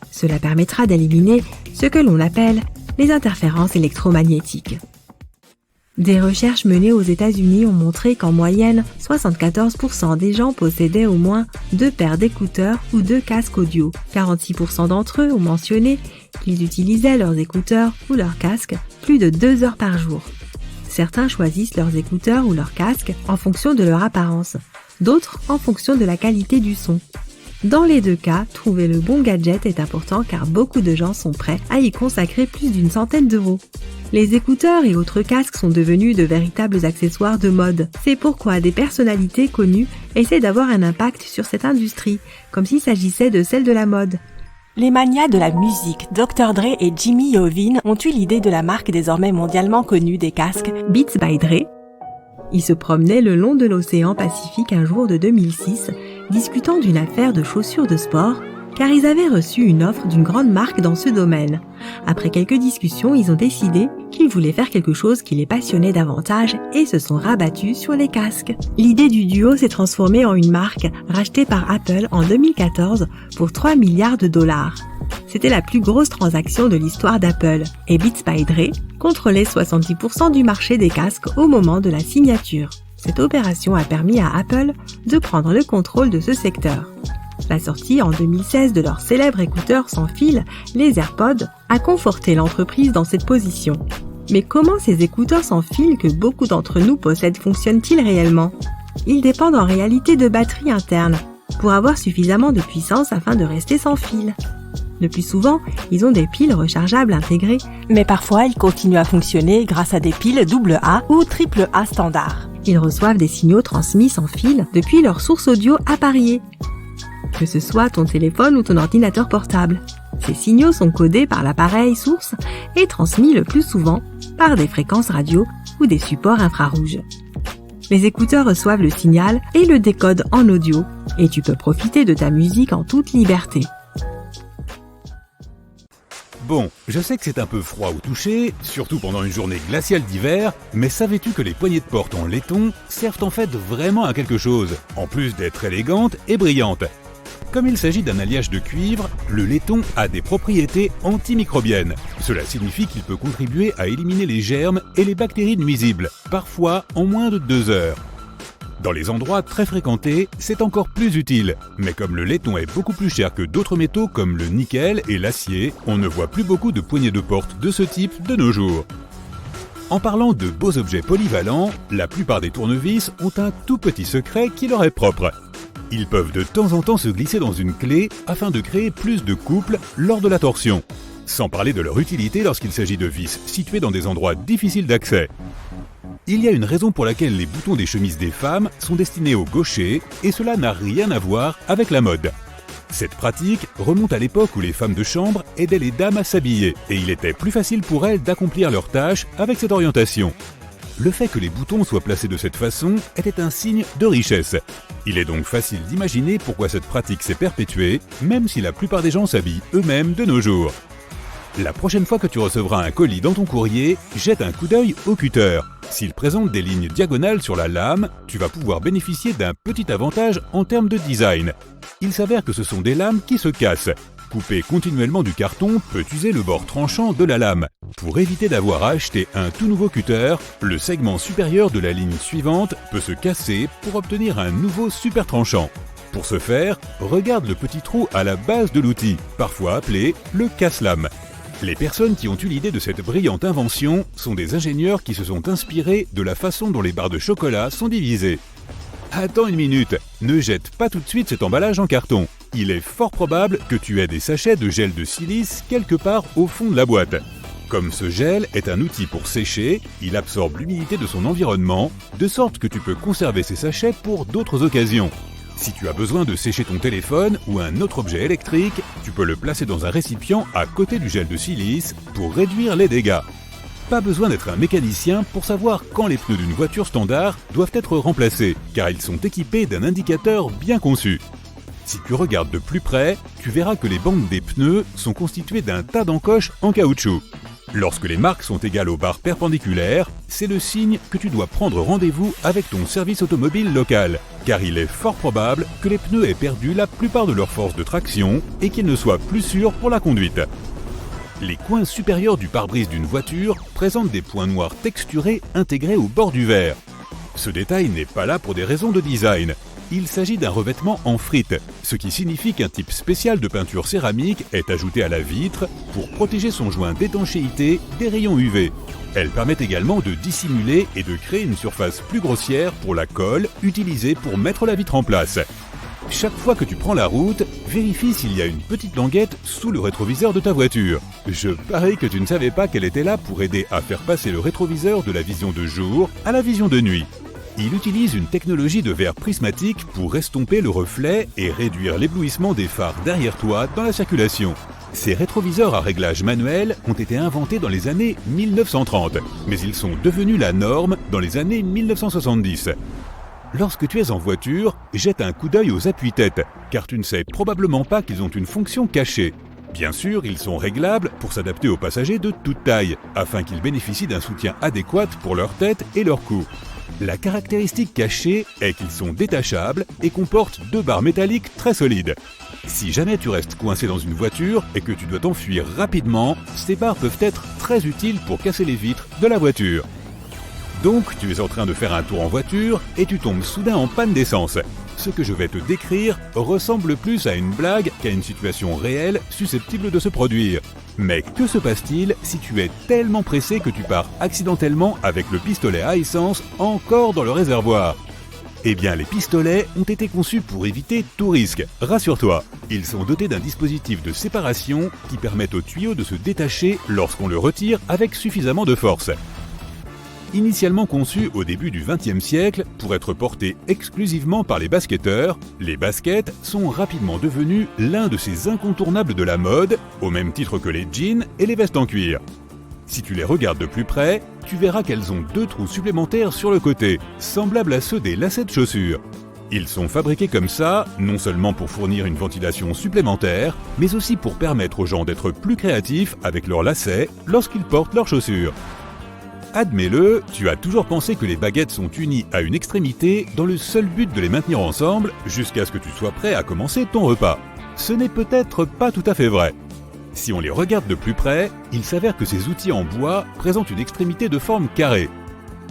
Cela permettra d'éliminer ce que l'on appelle les interférences électromagnétiques. Des recherches menées aux États-Unis ont montré qu'en moyenne, 74% des gens possédaient au moins 2 paires d'écouteurs ou 2 casques audio. 46% d'entre eux ont mentionné qu'ils utilisaient leurs écouteurs ou leurs casques plus de 2 heures par jour. Certains choisissent leurs écouteurs ou leurs casques en fonction de leur apparence, d'autres en fonction de la qualité du son. Dans les deux cas, trouver le bon gadget est important car beaucoup de gens sont prêts à y consacrer plus d'une centaine d'euros. Les écouteurs et autres casques sont devenus de véritables accessoires de mode. C'est pourquoi des personnalités connues essaient d'avoir un impact sur cette industrie, comme s'il s'agissait de celle de la mode. Les manias de la musique, Dr. Dre et Jimmy Iovine ont eu l'idée de la marque désormais mondialement connue des casques Beats by Dre. Ils se promenaient le long de l'océan Pacifique un jour de 2006, discutant d'une affaire de chaussures de sport, car ils avaient reçu une offre d'une grande marque dans ce domaine. Après quelques discussions, ils ont décidé qu'ils voulaient faire quelque chose qui les passionnait davantage et se sont rabattus sur les casques. L'idée du duo s'est transformée en une marque rachetée par Apple en 2014 pour 3 milliards de dollars. C'était la plus grosse transaction de l'histoire d'Apple et Beats by Dre contrôlait 70% du marché des casques au moment de la signature. Cette opération a permis à Apple de prendre le contrôle de ce secteur. La sortie en 2016 de leur célèbre écouteur sans fil, les AirPods, a conforté l'entreprise dans cette position. Mais comment ces écouteurs sans fil que beaucoup d'entre nous possèdent fonctionnent-ils réellement ? Ils dépendent en réalité de batteries internes pour avoir suffisamment de puissance afin de rester sans fil. Le plus souvent, ils ont des piles rechargeables intégrées, mais parfois ils continuent à fonctionner grâce à des piles AA ou AAA standard. Ils reçoivent des signaux transmis sans fil depuis leur source audio appariée, que ce soit ton téléphone ou ton ordinateur portable. Ces signaux sont codés par l'appareil source et transmis le plus souvent par des fréquences radio ou des supports infrarouges. Les écouteurs reçoivent le signal et le décodent en audio, et tu peux profiter de ta musique en toute liberté. Bon, je sais que c'est un peu froid au toucher, surtout pendant une journée glaciale d'hiver, mais savais-tu que les poignées de porte en laiton servent en fait vraiment à quelque chose, en plus d'être élégantes et brillantes. Comme il s'agit d'un alliage de cuivre, le laiton a des propriétés antimicrobiennes. Cela signifie qu'il peut contribuer à éliminer les germes et les bactéries nuisibles, parfois en moins de 2 heures. Dans les endroits très fréquentés, c'est encore plus utile. Mais comme le laiton est beaucoup plus cher que d'autres métaux comme le nickel et l'acier, on ne voit plus beaucoup de poignées de porte de ce type de nos jours. En parlant de beaux objets polyvalents, la plupart des tournevis ont un tout petit secret qui leur est propre. Ils peuvent de temps en temps se glisser dans une clé afin de créer plus de couple lors de la torsion. Sans parler de leur utilité lorsqu'il s'agit de vis situées dans des endroits difficiles d'accès. Il y a une raison pour laquelle les boutons des chemises des femmes sont destinés au gaucher et cela n'a rien à voir avec la mode. Cette pratique remonte à l'époque où les femmes de chambre aidaient les dames à s'habiller et il était plus facile pour elles d'accomplir leurs tâches avec cette orientation. Le fait que les boutons soient placés de cette façon était un signe de richesse. Il est donc facile d'imaginer pourquoi cette pratique s'est perpétuée, même si la plupart des gens s'habillent eux-mêmes de nos jours. La prochaine fois que tu recevras un colis dans ton courrier, jette un coup d'œil au cutter. S'il présente des lignes diagonales sur la lame, tu vas pouvoir bénéficier d'un petit avantage en termes de design. Il s'avère que ce sont des lames qui se cassent. Couper continuellement du carton peut user le bord tranchant de la lame. Pour éviter d'avoir à acheter un tout nouveau cutter, le segment supérieur de la ligne suivante peut se casser pour obtenir un nouveau super tranchant. Pour ce faire, regarde le petit trou à la base de l'outil, parfois appelé le casse-lame. Les personnes qui ont eu l'idée de cette brillante invention sont des ingénieurs qui se sont inspirés de la façon dont les barres de chocolat sont divisées. Attends une minute, ne jette pas tout de suite cet emballage en carton. Il est fort probable que tu aies des sachets de gel de silice quelque part au fond de la boîte. Comme ce gel est un outil pour sécher, il absorbe l'humidité de son environnement, de sorte que tu peux conserver ces sachets pour d'autres occasions. Si tu as besoin de sécher ton téléphone ou un autre objet électrique, tu peux le placer dans un récipient à côté du gel de silice pour réduire les dégâts. Pas besoin d'être un mécanicien pour savoir quand les pneus d'une voiture standard doivent être remplacés, car ils sont équipés d'un indicateur bien conçu. Si tu regardes de plus près, tu verras que les bandes des pneus sont constituées d'un tas d'encoches en caoutchouc. Lorsque les marques sont égales aux barres perpendiculaires, c'est le signe que tu dois prendre rendez-vous avec ton service automobile local, car il est fort probable que les pneus aient perdu la plupart de leur force de traction et qu'ils ne soient plus sûrs pour la conduite. Les coins supérieurs du pare-brise d'une voiture présentent des points noirs texturés intégrés au bord du verre. Ce détail n'est pas là pour des raisons de design. Il s'agit d'un revêtement en frite, ce qui signifie qu'un type spécial de peinture céramique est ajouté à la vitre pour protéger son joint d'étanchéité des rayons UV. Elle permet également de dissimuler et de créer une surface plus grossière pour la colle utilisée pour mettre la vitre en place. Chaque fois que tu prends la route, vérifie s'il y a une petite languette sous le rétroviseur de ta voiture. Je parie que tu ne savais pas qu'elle était là pour aider à faire passer le rétroviseur de la vision de jour à la vision de nuit. Il utilise une technologie de verre prismatique pour estomper le reflet et réduire l'éblouissement des phares derrière toi dans la circulation. Ces rétroviseurs à réglage manuel ont été inventés dans les années 1930, mais ils sont devenus la norme dans les années 1970. Lorsque tu es en voiture, jette un coup d'œil aux appuis-têtes, car tu ne sais probablement pas qu'ils ont une fonction cachée. Bien sûr, ils sont réglables pour s'adapter aux passagers de toute taille, afin qu'ils bénéficient d'un soutien adéquat pour leur tête et leur cou. La caractéristique cachée est qu'ils sont détachables et comportent 2 barres métalliques très solides. Si jamais tu restes coincé dans une voiture et que tu dois t'enfuir rapidement, ces barres peuvent être très utiles pour casser les vitres de la voiture. Donc, tu es en train de faire un tour en voiture et tu tombes soudain en panne d'essence. Ce que je vais te décrire ressemble plus à une blague qu'à une situation réelle susceptible de se produire. Mais que se passe-t-il si tu es tellement pressé que tu pars accidentellement avec le pistolet à essence encore dans le réservoir ? Eh bien, les pistolets ont été conçus pour éviter tout risque. Rassure-toi, ils sont dotés d'un dispositif de séparation qui permet au tuyau de se détacher lorsqu'on le retire avec suffisamment de force. Initialement conçus au début du XXe siècle pour être portés exclusivement par les basketteurs, les baskets sont rapidement devenus l'un de ces incontournables de la mode, au même titre que les jeans et les vestes en cuir. Si tu les regardes de plus près, tu verras qu'elles ont 2 trous supplémentaires sur le côté, semblables à ceux des lacets de chaussures. Ils sont fabriqués comme ça, non seulement pour fournir une ventilation supplémentaire, mais aussi pour permettre aux gens d'être plus créatifs avec leurs lacets lorsqu'ils portent leurs chaussures. Admets-le, tu as toujours pensé que les baguettes sont unies à une extrémité dans le seul but de les maintenir ensemble jusqu'à ce que tu sois prêt à commencer ton repas. Ce n'est peut-être pas tout à fait vrai. Si on les regarde de plus près, il s'avère que ces outils en bois présentent une extrémité de forme carrée.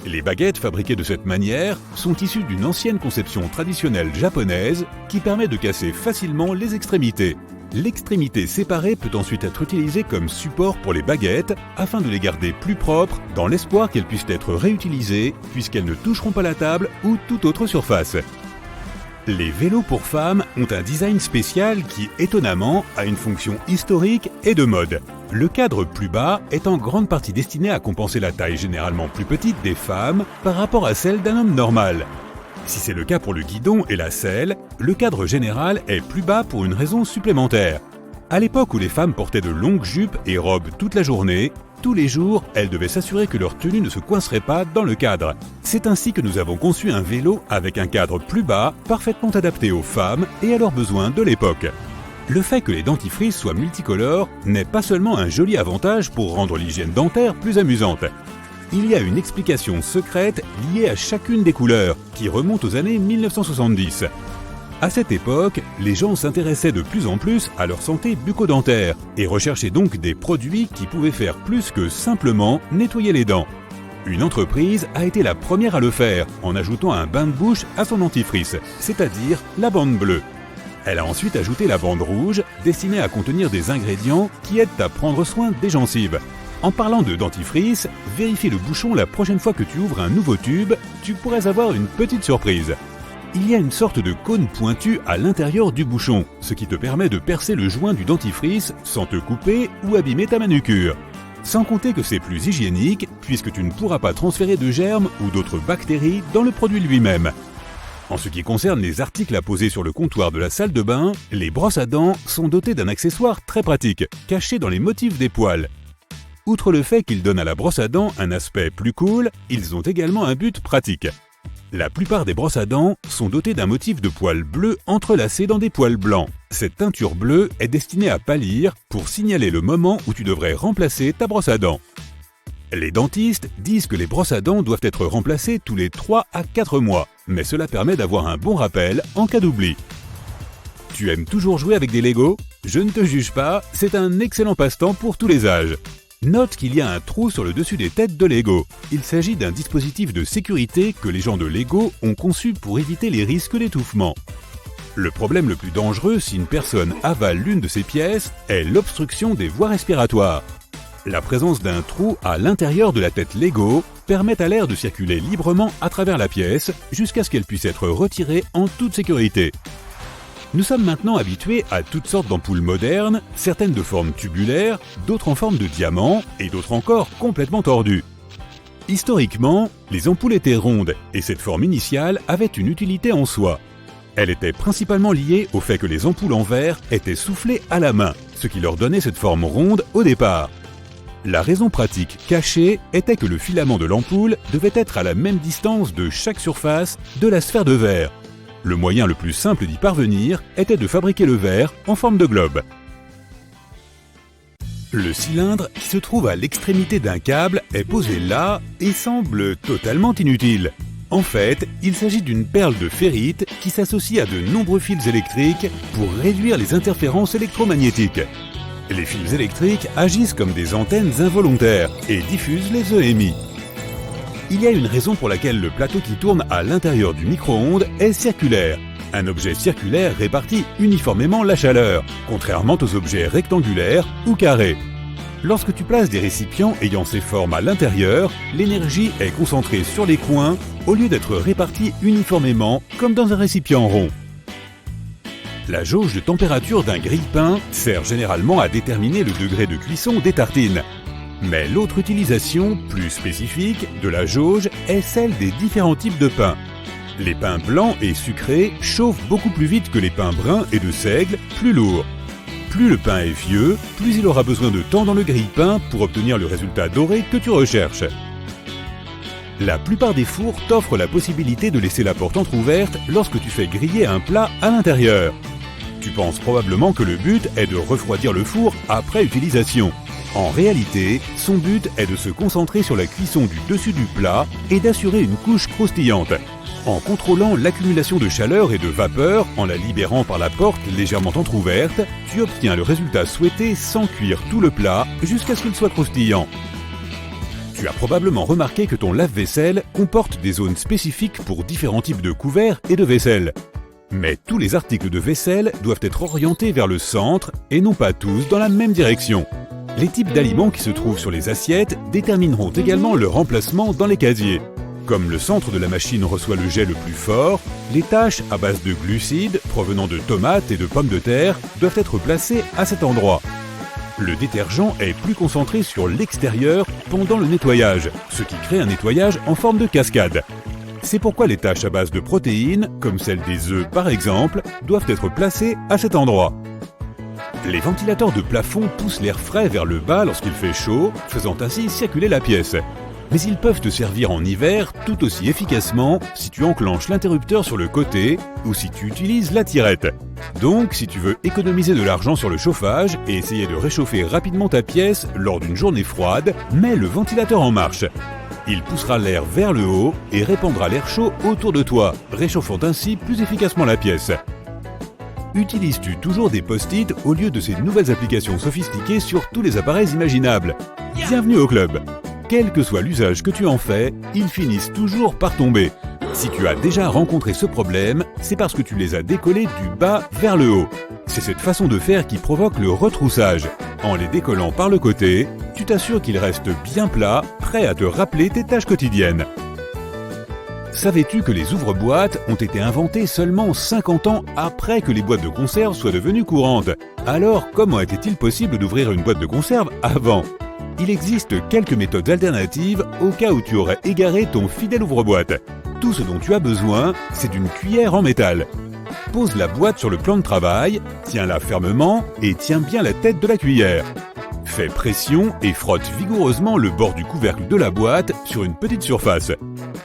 Les baguettes fabriquées de cette manière sont issues d'une ancienne conception traditionnelle japonaise qui permet de casser facilement les extrémités. L'extrémité séparée peut ensuite être utilisée comme support pour les baguettes afin de les garder plus propres dans l'espoir qu'elles puissent être réutilisées puisqu'elles ne toucheront pas la table ou toute autre surface. Les vélos pour femmes ont un design spécial qui, étonnamment, a une fonction historique et de mode. Le cadre plus bas est en grande partie destiné à compenser la taille généralement plus petite des femmes par rapport à celle d'un homme normal. Si c'est le cas pour le guidon et la selle, le cadre général est plus bas pour une raison supplémentaire. À l'époque où les femmes portaient de longues jupes et robes toute la journée, tous les jours, elles devaient s'assurer que leur tenue ne se coincerait pas dans le cadre. C'est ainsi que nous avons conçu un vélo avec un cadre plus bas, parfaitement adapté aux femmes et à leurs besoins de l'époque. Le fait que les dentifrices soient multicolores n'est pas seulement un joli avantage pour rendre l'hygiène dentaire plus amusante. Il y a une explication secrète liée à chacune des couleurs, qui remonte aux années 1970. À cette époque, les gens s'intéressaient de plus en plus à leur santé bucco-dentaire et recherchaient donc des produits qui pouvaient faire plus que simplement nettoyer les dents. Une entreprise a été la première à le faire en ajoutant un bain de bouche à son dentifrice, c'est-à-dire la bande bleue. Elle a ensuite ajouté la bande rouge, destinée à contenir des ingrédients qui aident à prendre soin des gencives. En parlant de dentifrice, vérifie le bouchon la prochaine fois que tu ouvres un nouveau tube, tu pourrais avoir une petite surprise. Il y a une sorte de cône pointu à l'intérieur du bouchon, ce qui te permet de percer le joint du dentifrice sans te couper ou abîmer ta manucure. Sans compter que c'est plus hygiénique, puisque tu ne pourras pas transférer de germes ou d'autres bactéries dans le produit lui-même. En ce qui concerne les articles à poser sur le comptoir de la salle de bain, les brosses à dents sont dotées d'un accessoire très pratique, caché dans les motifs des poils. Outre le fait qu'ils donnent à la brosse à dents un aspect plus cool, ils ont également un but pratique. La plupart des brosses à dents sont dotées d'un motif de poils bleus entrelacés dans des poils blancs. Cette teinture bleue est destinée à pâlir pour signaler le moment où tu devrais remplacer ta brosse à dents. Les dentistes disent que les brosses à dents doivent être remplacées tous les 3 à 4 mois, mais cela permet d'avoir un bon rappel en cas d'oubli. Tu aimes toujours jouer avec des Lego ? Je ne te juge pas, c'est un excellent passe-temps pour tous les âges. Note qu'il y a un trou sur le dessus des têtes de Lego. Il s'agit d'un dispositif de sécurité que les gens de Lego ont conçu pour éviter les risques d'étouffement. Le problème le plus dangereux si une personne avale l'une de ces pièces est l'obstruction des voies respiratoires. La présence d'un trou à l'intérieur de la tête Lego permet à l'air de circuler librement à travers la pièce jusqu'à ce qu'elle puisse être retirée en toute sécurité. Nous sommes maintenant habitués à toutes sortes d'ampoules modernes, certaines de forme tubulaire, d'autres en forme de diamant et d'autres encore complètement tordues. Historiquement, les ampoules étaient rondes et cette forme initiale avait une utilité en soi. Elle était principalement liée au fait que les ampoules en verre étaient soufflées à la main, ce qui leur donnait cette forme ronde au départ. La raison pratique cachée était que le filament de l'ampoule devait être à la même distance de chaque surface de la sphère de verre. Le moyen le plus simple d'y parvenir était de fabriquer le verre en forme de globe. Le cylindre qui se trouve à l'extrémité d'un câble est posé là et semble totalement inutile. En fait, il s'agit d'une perle de ferrite qui s'associe à de nombreux fils électriques pour réduire les interférences électromagnétiques. Les fils électriques agissent comme des antennes involontaires et diffusent les EMI. Il y a une raison pour laquelle le plateau qui tourne à l'intérieur du micro-ondes est circulaire. Un objet circulaire répartit uniformément la chaleur, contrairement aux objets rectangulaires ou carrés. Lorsque tu places des récipients ayant ces formes à l'intérieur, l'énergie est concentrée sur les coins au lieu d'être répartie uniformément comme dans un récipient rond. La jauge de température d'un grille-pain sert généralement à déterminer le degré de cuisson des tartines. Mais l'autre utilisation, plus spécifique, de la jauge est celle des différents types de pain. Les pains blancs et sucrés chauffent beaucoup plus vite que les pains bruns et de seigle, plus lourds. Plus le pain est vieux, plus il aura besoin de temps dans le grille-pain pour obtenir le résultat doré que tu recherches. La plupart des fours t'offrent la possibilité de laisser la porte entrouverte lorsque tu fais griller un plat à l'intérieur. Tu penses probablement que le but est de refroidir le four après utilisation. En réalité, son but est de se concentrer sur la cuisson du dessus du plat et d'assurer une couche croustillante. En contrôlant l'accumulation de chaleur et de vapeur, en la libérant par la porte légèrement entrouverte, tu obtiens le résultat souhaité sans cuire tout le plat jusqu'à ce qu'il soit croustillant. Tu as probablement remarqué que ton lave-vaisselle comporte des zones spécifiques pour différents types de couverts et de vaisselle. Mais tous les articles de vaisselle doivent être orientés vers le centre et non pas tous dans la même direction. Les types d'aliments qui se trouvent sur les assiettes détermineront également leur emplacement dans les casiers. Comme le centre de la machine reçoit le jet le plus fort, les tâches à base de glucides provenant de tomates et de pommes de terre doivent être placées à cet endroit. Le détergent est plus concentré sur l'extérieur pendant le nettoyage, ce qui crée un nettoyage en forme de cascade. C'est pourquoi les tâches à base de protéines, comme celles des œufs par exemple, doivent être placées à cet endroit. Les ventilateurs de plafond poussent l'air frais vers le bas lorsqu'il fait chaud, faisant ainsi circuler la pièce. Mais ils peuvent te servir en hiver tout aussi efficacement si tu enclenches l'interrupteur sur le côté ou si tu utilises la tirette. Donc, si tu veux économiser de l'argent sur le chauffage et essayer de réchauffer rapidement ta pièce lors d'une journée froide, mets le ventilateur en marche. Il poussera l'air vers le haut et répandra l'air chaud autour de toi, réchauffant ainsi plus efficacement la pièce. Utilises-tu toujours des post-it au lieu de ces nouvelles applications sophistiquées sur tous les appareils imaginables? Bienvenue au club! Quel que soit l'usage que tu en fais, ils finissent toujours par tomber. Si tu as déjà rencontré ce problème, c'est parce que tu les as décollés du bas vers le haut. C'est cette façon de faire qui provoque le retroussage. En les décollant par le côté, tu t'assures qu'ils restent bien plats, prêts à te rappeler tes tâches quotidiennes. Savais-tu que les ouvre-boîtes ont été inventés seulement 50 ans après que les boîtes de conserve soient devenues courantes? Alors, comment était-il possible d'ouvrir une boîte de conserve avant? Il existe quelques méthodes alternatives au cas où tu aurais égaré ton fidèle ouvre-boîte. Tout ce dont tu as besoin, c'est d'une cuillère en métal. Pose la boîte sur le plan de travail, tiens-la fermement et tiens bien la tête de la cuillère. Fais pression et frotte vigoureusement le bord du couvercle de la boîte sur une petite surface.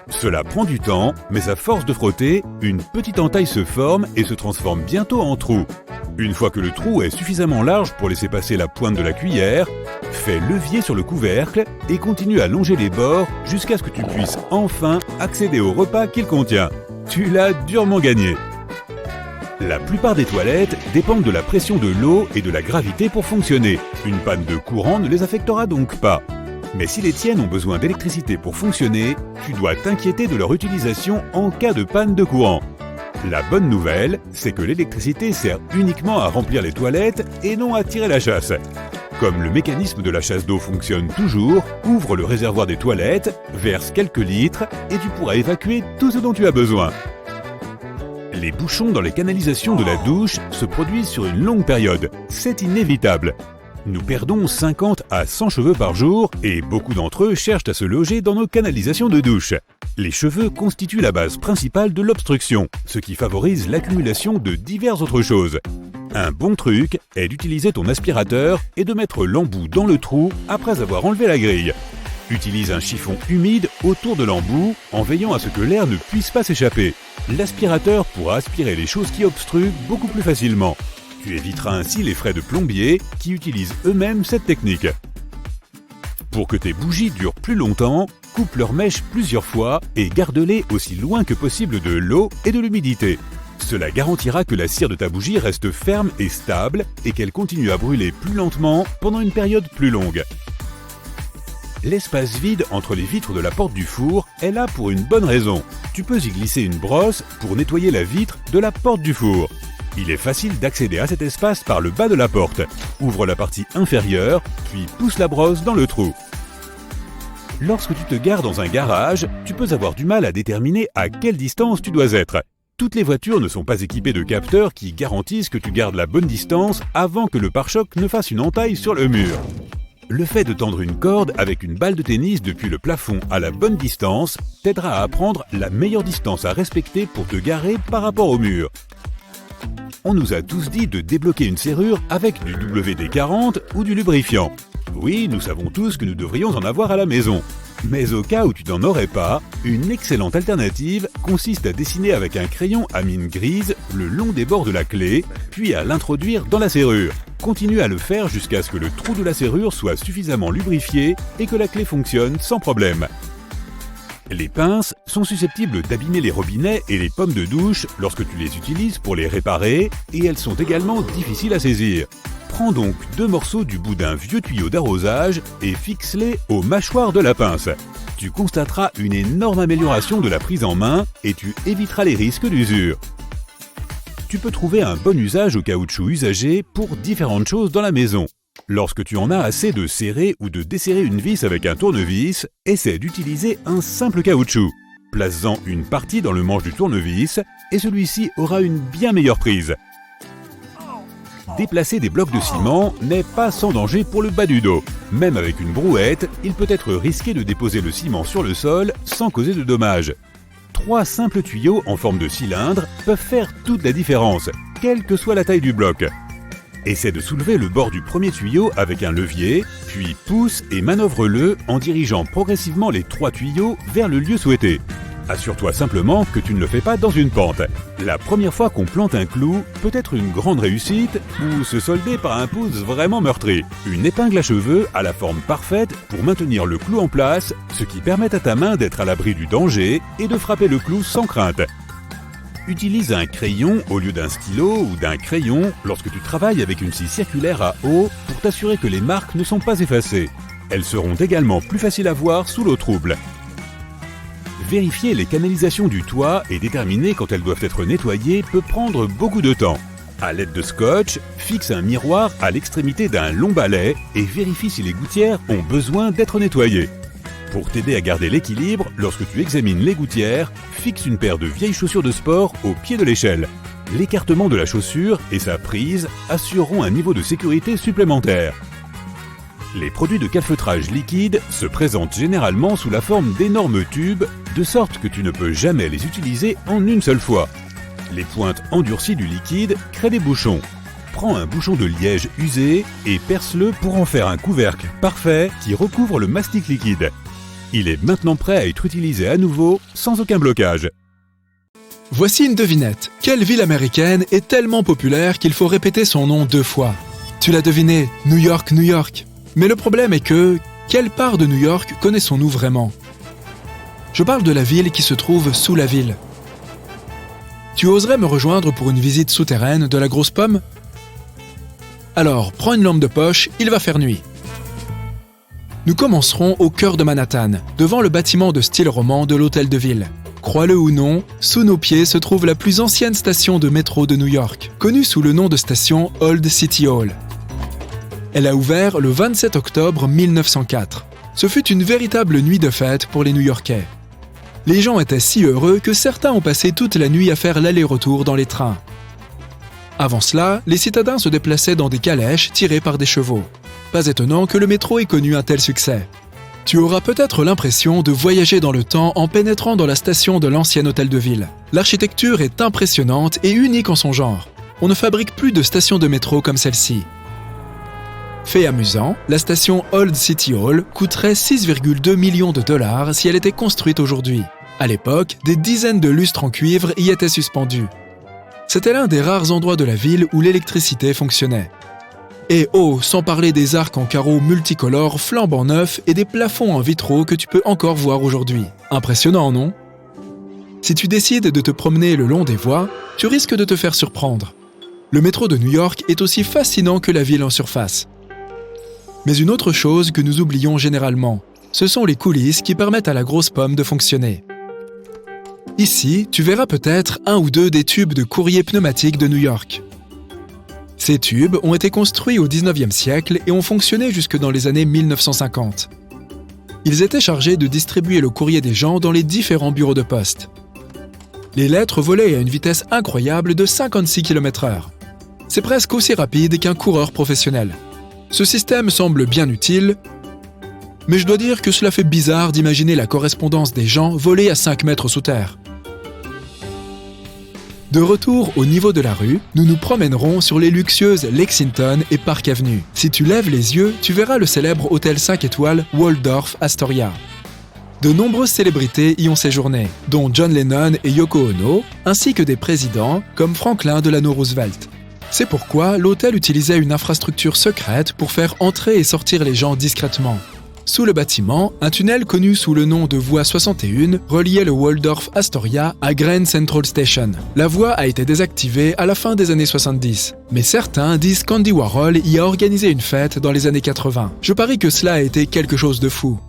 Cela prend du temps, mais à force de frotter, une petite entaille se forme et se transforme bientôt en trou. Une fois que le trou est suffisamment large pour laisser passer la pointe de la cuillère, fais levier sur le couvercle et continue à longer les bords jusqu'à ce que tu puisses enfin accéder au repas qu'il contient. Tu l'as durement gagné. La plupart des toilettes dépendent de la pression de l'eau et de la gravité pour fonctionner. Une panne de courant ne les affectera donc pas. Mais si les tiennes ont besoin d'électricité pour fonctionner, tu dois t'inquiéter de leur utilisation en cas de panne de courant. La bonne nouvelle, c'est que l'électricité sert uniquement à remplir les toilettes et non à tirer la chasse. Comme le mécanisme de la chasse d'eau fonctionne toujours, ouvre le réservoir des toilettes, verse quelques litres et tu pourras évacuer tout ce dont tu as besoin. Les bouchons dans les canalisations de la douche se produisent sur une longue période. C'est inévitable. Nous perdons 50 à 100 cheveux par jour et beaucoup d'entre eux cherchent à se loger dans nos canalisations de douche. Les cheveux constituent la base principale de l'obstruction, ce qui favorise l'accumulation de diverses autres choses. Un bon truc est d'utiliser ton aspirateur et de mettre l'embout dans le trou après avoir enlevé la grille. Utilise un chiffon humide autour de l'embout en veillant à ce que l'air ne puisse pas s'échapper. L'aspirateur pourra aspirer les choses qui obstruent beaucoup plus facilement. Tu éviteras ainsi les frais de plombier qui utilisent eux-mêmes cette technique. Pour que tes bougies durent plus longtemps, coupe leurs mèches plusieurs fois et garde-les aussi loin que possible de l'eau et de l'humidité. Cela garantira que la cire de ta bougie reste ferme et stable et qu'elle continue à brûler plus lentement pendant une période plus longue. L'espace vide entre les vitres de la porte du four est là pour une bonne raison. Tu peux y glisser une brosse pour nettoyer la vitre de la porte du four. Il est facile d'accéder à cet espace par le bas de la porte. Ouvre la partie inférieure, puis pousse la brosse dans le trou. Lorsque tu te gares dans un garage, tu peux avoir du mal à déterminer à quelle distance tu dois être. Toutes les voitures ne sont pas équipées de capteurs qui garantissent que tu gardes la bonne distance avant que le pare-choc ne fasse une entaille sur le mur. Le fait de tendre une corde avec une balle de tennis depuis le plafond à la bonne distance t'aidera à apprendre la meilleure distance à respecter pour te garer par rapport au mur. On nous a tous dit de débloquer une serrure avec du WD-40 ou du lubrifiant. Oui, nous savons tous que nous devrions en avoir à la maison. Mais au cas où tu n'en aurais pas, une excellente alternative consiste à dessiner avec un crayon à mine grise le long des bords de la clé, puis à l'introduire dans la serrure. Continue à le faire jusqu'à ce que le trou de la serrure soit suffisamment lubrifié et que la clé fonctionne sans problème. Les pinces sont susceptibles d'abîmer les robinets et les pommes de douche lorsque tu les utilises pour les réparer et elles sont également difficiles à saisir. Prends donc 2 morceaux du bout d'un vieux tuyau d'arrosage et fixe-les aux mâchoires de la pince. Tu constateras une énorme amélioration de la prise en main et tu éviteras les risques d'usure. Tu peux trouver un bon usage au caoutchouc usagé pour différentes choses dans la maison. Lorsque tu en as assez de serrer ou de desserrer une vis avec un tournevis, essaie d'utiliser un simple caoutchouc. Place-en une partie dans le manche du tournevis et celui-ci aura une bien meilleure prise. Déplacer des blocs de ciment n'est pas sans danger pour le bas du dos. Même avec une brouette, il peut être risqué de déposer le ciment sur le sol sans causer de dommages. 3 simples tuyaux en forme de cylindre peuvent faire toute la différence, quelle que soit la taille du bloc. Essaie de soulever le bord du premier tuyau avec un levier, puis pousse et manœuvre-le en dirigeant progressivement les 3 tuyaux vers le lieu souhaité. Assure-toi simplement que tu ne le fais pas dans une pente. La première fois qu'on plante un clou peut être une grande réussite ou se solder par un pouce vraiment meurtri. Une épingle à cheveux a la forme parfaite pour maintenir le clou en place, ce qui permet à ta main d'être à l'abri du danger et de frapper le clou sans crainte. Utilise un crayon au lieu d'un stylo ou d'un crayon lorsque tu travailles avec une scie circulaire à eau pour t'assurer que les marques ne sont pas effacées. Elles seront également plus faciles à voir sous l'eau trouble. Vérifier les canalisations du toit et déterminer quand elles doivent être nettoyées peut prendre beaucoup de temps. À l'aide de scotch, fixe un miroir à l'extrémité d'un long balai et vérifie si les gouttières ont besoin d'être nettoyées. Pour t'aider à garder l'équilibre, lorsque tu examines les gouttières, fixe une paire de vieilles chaussures de sport au pied de l'échelle. L'écartement de la chaussure et sa prise assureront un niveau de sécurité supplémentaire. Les produits de calfeutrage liquide se présentent généralement sous la forme d'énormes tubes, de sorte que tu ne peux jamais les utiliser en une seule fois. Les pointes endurcies du liquide créent des bouchons. Prends un bouchon de liège usé et perce-le pour en faire un couvercle parfait qui recouvre le mastic liquide. Il est maintenant prêt à être utilisé à nouveau sans aucun blocage. Voici une devinette. Quelle ville américaine est tellement populaire qu'il faut répéter son nom 2 fois? Tu l'as deviné, New York, New York. Mais le problème est que, quelle part de New York connaissons-nous vraiment? Je parle de la ville qui se trouve sous la ville. Tu oserais me rejoindre pour une visite souterraine de la Grosse Pomme? Alors, prends une lampe de poche, il va faire nuit. Nous commencerons au cœur de Manhattan, devant le bâtiment de style roman de l'hôtel de ville. Crois-le ou non, sous nos pieds se trouve la plus ancienne station de métro de New York, connue sous le nom de station Old City Hall. Elle a ouvert le 27 octobre 1904. Ce fut une véritable nuit de fête pour les New-Yorkais. Les gens étaient si heureux que certains ont passé toute la nuit à faire l'aller-retour dans les trains. Avant cela, les citadins se déplaçaient dans des calèches tirées par des chevaux. Pas étonnant que le métro ait connu un tel succès. Tu auras peut-être l'impression de voyager dans le temps en pénétrant dans la station de l'ancien hôtel de ville. L'architecture est impressionnante et unique en son genre. On ne fabrique plus de stations de métro comme celle-ci. Fait amusant, la station Old City Hall coûterait 6,2 millions de dollars si elle était construite aujourd'hui. À l'époque, des dizaines de lustres en cuivre y étaient suspendus. C'était l'un des rares endroits de la ville où l'électricité fonctionnait. Et sans parler des arcs en carreaux multicolores flambant neufs et des plafonds en vitraux que tu peux encore voir aujourd'hui. Impressionnant, non? Si tu décides de te promener le long des voies, tu risques de te faire surprendre. Le métro de New York est aussi fascinant que la ville en surface. Mais une autre chose que nous oublions généralement, ce sont les coulisses qui permettent à la Grosse Pomme de fonctionner. Ici, tu verras peut-être un ou deux des tubes de courrier pneumatique de New York. Ces tubes ont été construits au 19e siècle et ont fonctionné jusque dans les années 1950. Ils étaient chargés de distribuer le courrier des gens dans les différents bureaux de poste. Les lettres volaient à une vitesse incroyable de 56 km/h. C'est presque aussi rapide qu'un coureur professionnel. Ce système semble bien utile, mais je dois dire que cela fait bizarre d'imaginer la correspondance des gens voler à 5 mètres sous terre. De retour au niveau de la rue, nous nous promènerons sur les luxueuses Lexington et Park Avenue. Si tu lèves les yeux, tu verras le célèbre hôtel 5 étoiles Waldorf Astoria. De nombreuses célébrités y ont séjourné, dont John Lennon et Yoko Ono, ainsi que des présidents comme Franklin Delano Roosevelt. C'est pourquoi l'hôtel utilisait une infrastructure secrète pour faire entrer et sortir les gens discrètement. Sous le bâtiment, un tunnel connu sous le nom de voie 61 reliait le Waldorf Astoria à Grand Central Station. La voie a été désactivée à la fin des années 70, mais certains disent qu'Andy Warhol y a organisé une fête dans les années 80. Je parie que cela a été quelque chose de fou.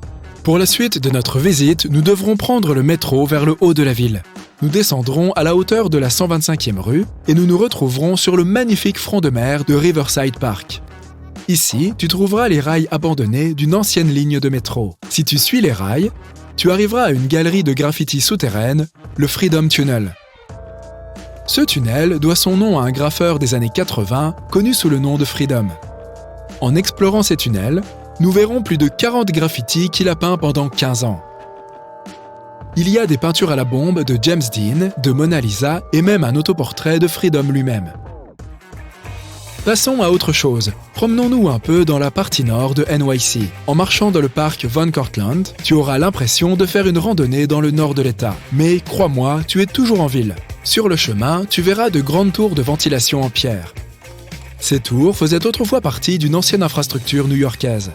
Pour la suite de notre visite, nous devrons prendre le métro vers le haut de la ville. Nous descendrons à la hauteur de la 125e rue et nous nous retrouverons sur le magnifique front de mer de Riverside Park. Ici, tu trouveras les rails abandonnés d'une ancienne ligne de métro. Si tu suis les rails, tu arriveras à une galerie de graffiti souterraine, le Freedom Tunnel. Ce tunnel doit son nom à un graffeur des années 80 connu sous le nom de Freedom. En explorant ces tunnels, nous verrons plus de 40 graffitis qu'il a peints pendant 15 ans. Il y a des peintures à la bombe de James Dean, de Mona Lisa et même un autoportrait de Freedom lui-même. Passons à autre chose. Promenons-nous un peu dans la partie nord de NYC. En marchant dans le parc Von Cortlandt, tu auras l'impression de faire une randonnée dans le nord de l'État. Mais crois-moi, tu es toujours en ville. Sur le chemin, tu verras de grandes tours de ventilation en pierre. Ces tours faisaient autrefois partie d'une ancienne infrastructure new-yorkaise.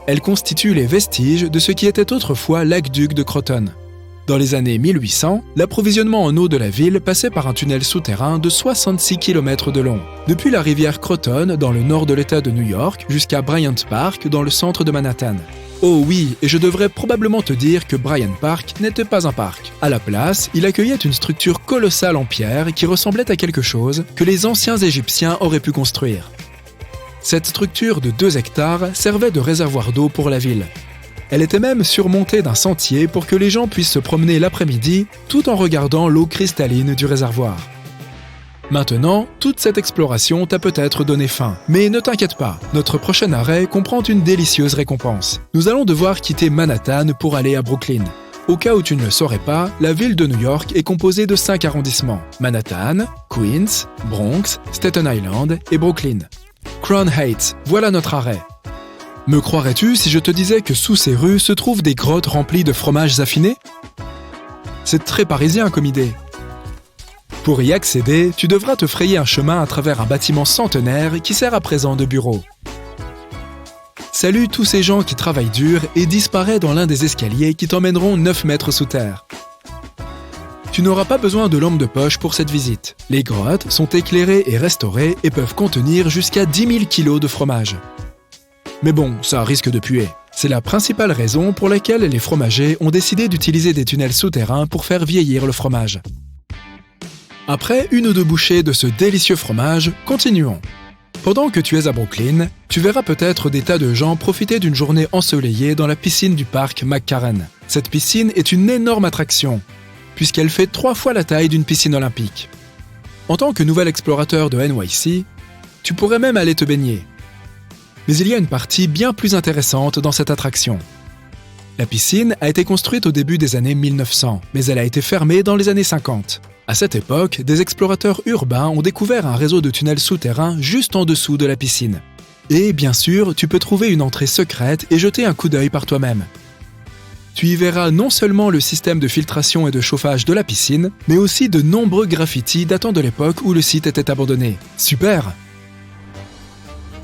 Elles constituent les vestiges de ce qui était autrefois l'aqueduc de Croton. Dans les années 1800, l'approvisionnement en eau de la ville passait par un tunnel souterrain de 66 km de long, depuis la rivière Croton dans le nord de l'État de New York jusqu'à Bryant Park dans le centre de Manhattan. Oh oui, et je devrais probablement te dire que Bryant Park n'était pas un parc. À la place, il accueillait une structure colossale en pierre qui ressemblait à quelque chose que les anciens Égyptiens auraient pu construire. Cette structure de 2 hectares servait de réservoir d'eau pour la ville. Elle était même surmontée d'un sentier pour que les gens puissent se promener l'après-midi tout en regardant l'eau cristalline du réservoir. Maintenant, toute cette exploration t'a peut-être donné faim. Mais ne t'inquiète pas, notre prochain arrêt comprend une délicieuse récompense. Nous allons devoir quitter Manhattan pour aller à Brooklyn. Au cas où tu ne le saurais pas, la ville de New York est composée de 5 arrondissements: Manhattan, Queens, Bronx, Staten Island et Brooklyn. Crown Heights, voilà notre arrêt. Me croirais-tu si je te disais que sous ces rues se trouvent des grottes remplies de fromages affinés? C'est très parisien comme idée. Pour y accéder, tu devras te frayer un chemin à travers un bâtiment centenaire qui sert à présent de bureau. Salue tous ces gens qui travaillent dur et disparaît dans l'un des escaliers qui t'emmèneront 9 mètres sous terre. Tu n'auras pas besoin de lampe de poche pour cette visite. Les grottes sont éclairées et restaurées et peuvent contenir jusqu'à 10 000 kilos de fromage. Mais bon, ça risque de puer. C'est la principale raison pour laquelle les fromagers ont décidé d'utiliser des tunnels souterrains pour faire vieillir le fromage. Après 1 ou 2 bouchées de ce délicieux fromage, continuons. Pendant que tu es à Brooklyn, tu verras peut-être des tas de gens profiter d'une journée ensoleillée dans la piscine du parc McCarran. Cette piscine est une énorme attraction, puisqu'elle fait 3 fois la taille d'une piscine olympique. En tant que nouvel explorateur de NYC, tu pourrais même aller te baigner. Mais il y a une partie bien plus intéressante dans cette attraction. La piscine a été construite au début des années 1900, mais elle a été fermée dans les années 50. À cette époque, des explorateurs urbains ont découvert un réseau de tunnels souterrains juste en dessous de la piscine. Et bien sûr, tu peux trouver une entrée secrète et jeter un coup d'œil par toi-même. Tu y verras non seulement le système de filtration et de chauffage de la piscine, mais aussi de nombreux graffitis datant de l'époque où le site était abandonné. Super!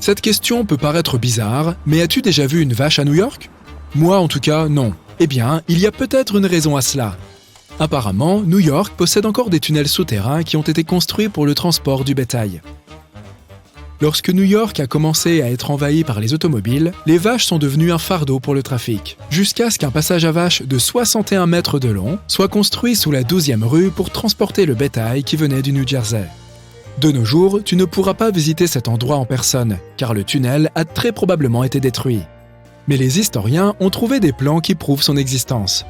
Cette question peut paraître bizarre, mais as-tu déjà vu une vache à New York? Moi en tout cas, non. Eh bien, il y a peut-être une raison à cela. Apparemment, New York possède encore des tunnels souterrains qui ont été construits pour le transport du bétail. Lorsque New York a commencé à être envahi par les automobiles, les vaches sont devenues un fardeau pour le trafic, jusqu'à ce qu'un passage à vaches de 61 mètres de long soit construit sous la 12e rue pour transporter le bétail qui venait du New Jersey. De nos jours, tu ne pourras pas visiter cet endroit en personne, car le tunnel a très probablement été détruit. Mais les historiens ont trouvé des plans qui prouvent son existence.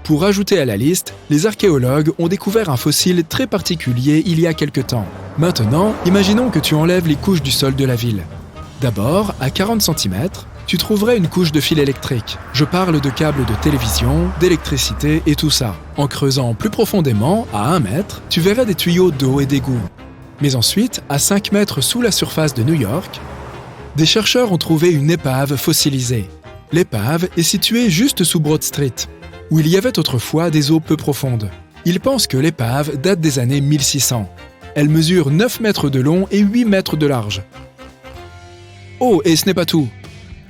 Pour ajouter à la liste, les archéologues ont découvert un fossile très particulier il y a quelque temps. Maintenant, imaginons que tu enlèves les couches du sol de la ville. D'abord, à 40 cm, tu trouverais une couche de fil électrique. Je parle de câbles de télévision, d'électricité et tout ça. En creusant plus profondément, à 1 mètre, tu verrais des tuyaux d'eau et d'égouts. Mais ensuite, à 5 mètres sous la surface de New York, des chercheurs ont trouvé une épave fossilisée. L'épave est située juste sous Broad Street, où il y avait autrefois des eaux peu profondes. Ils pensent que l'épave date des années 1600. Elle mesure 9 mètres de long et 8 mètres de large. Oh, et ce n'est pas tout.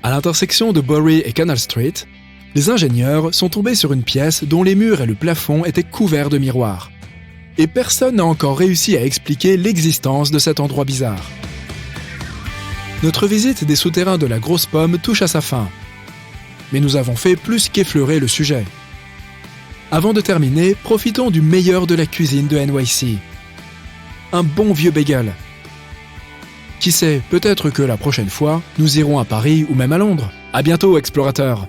À l'intersection de Bowery et Canal Street, les ingénieurs sont tombés sur une pièce dont les murs et le plafond étaient couverts de miroirs. Et personne n'a encore réussi à expliquer l'existence de cet endroit bizarre. Notre visite des souterrains de la Grosse Pomme touche à sa fin. Mais nous avons fait plus qu'effleurer le sujet. Avant de terminer, profitons du meilleur de la cuisine de NYC. Un bon vieux bagel. Qui sait, peut-être que la prochaine fois, nous irons à Paris ou même à Londres. À bientôt, explorateurs!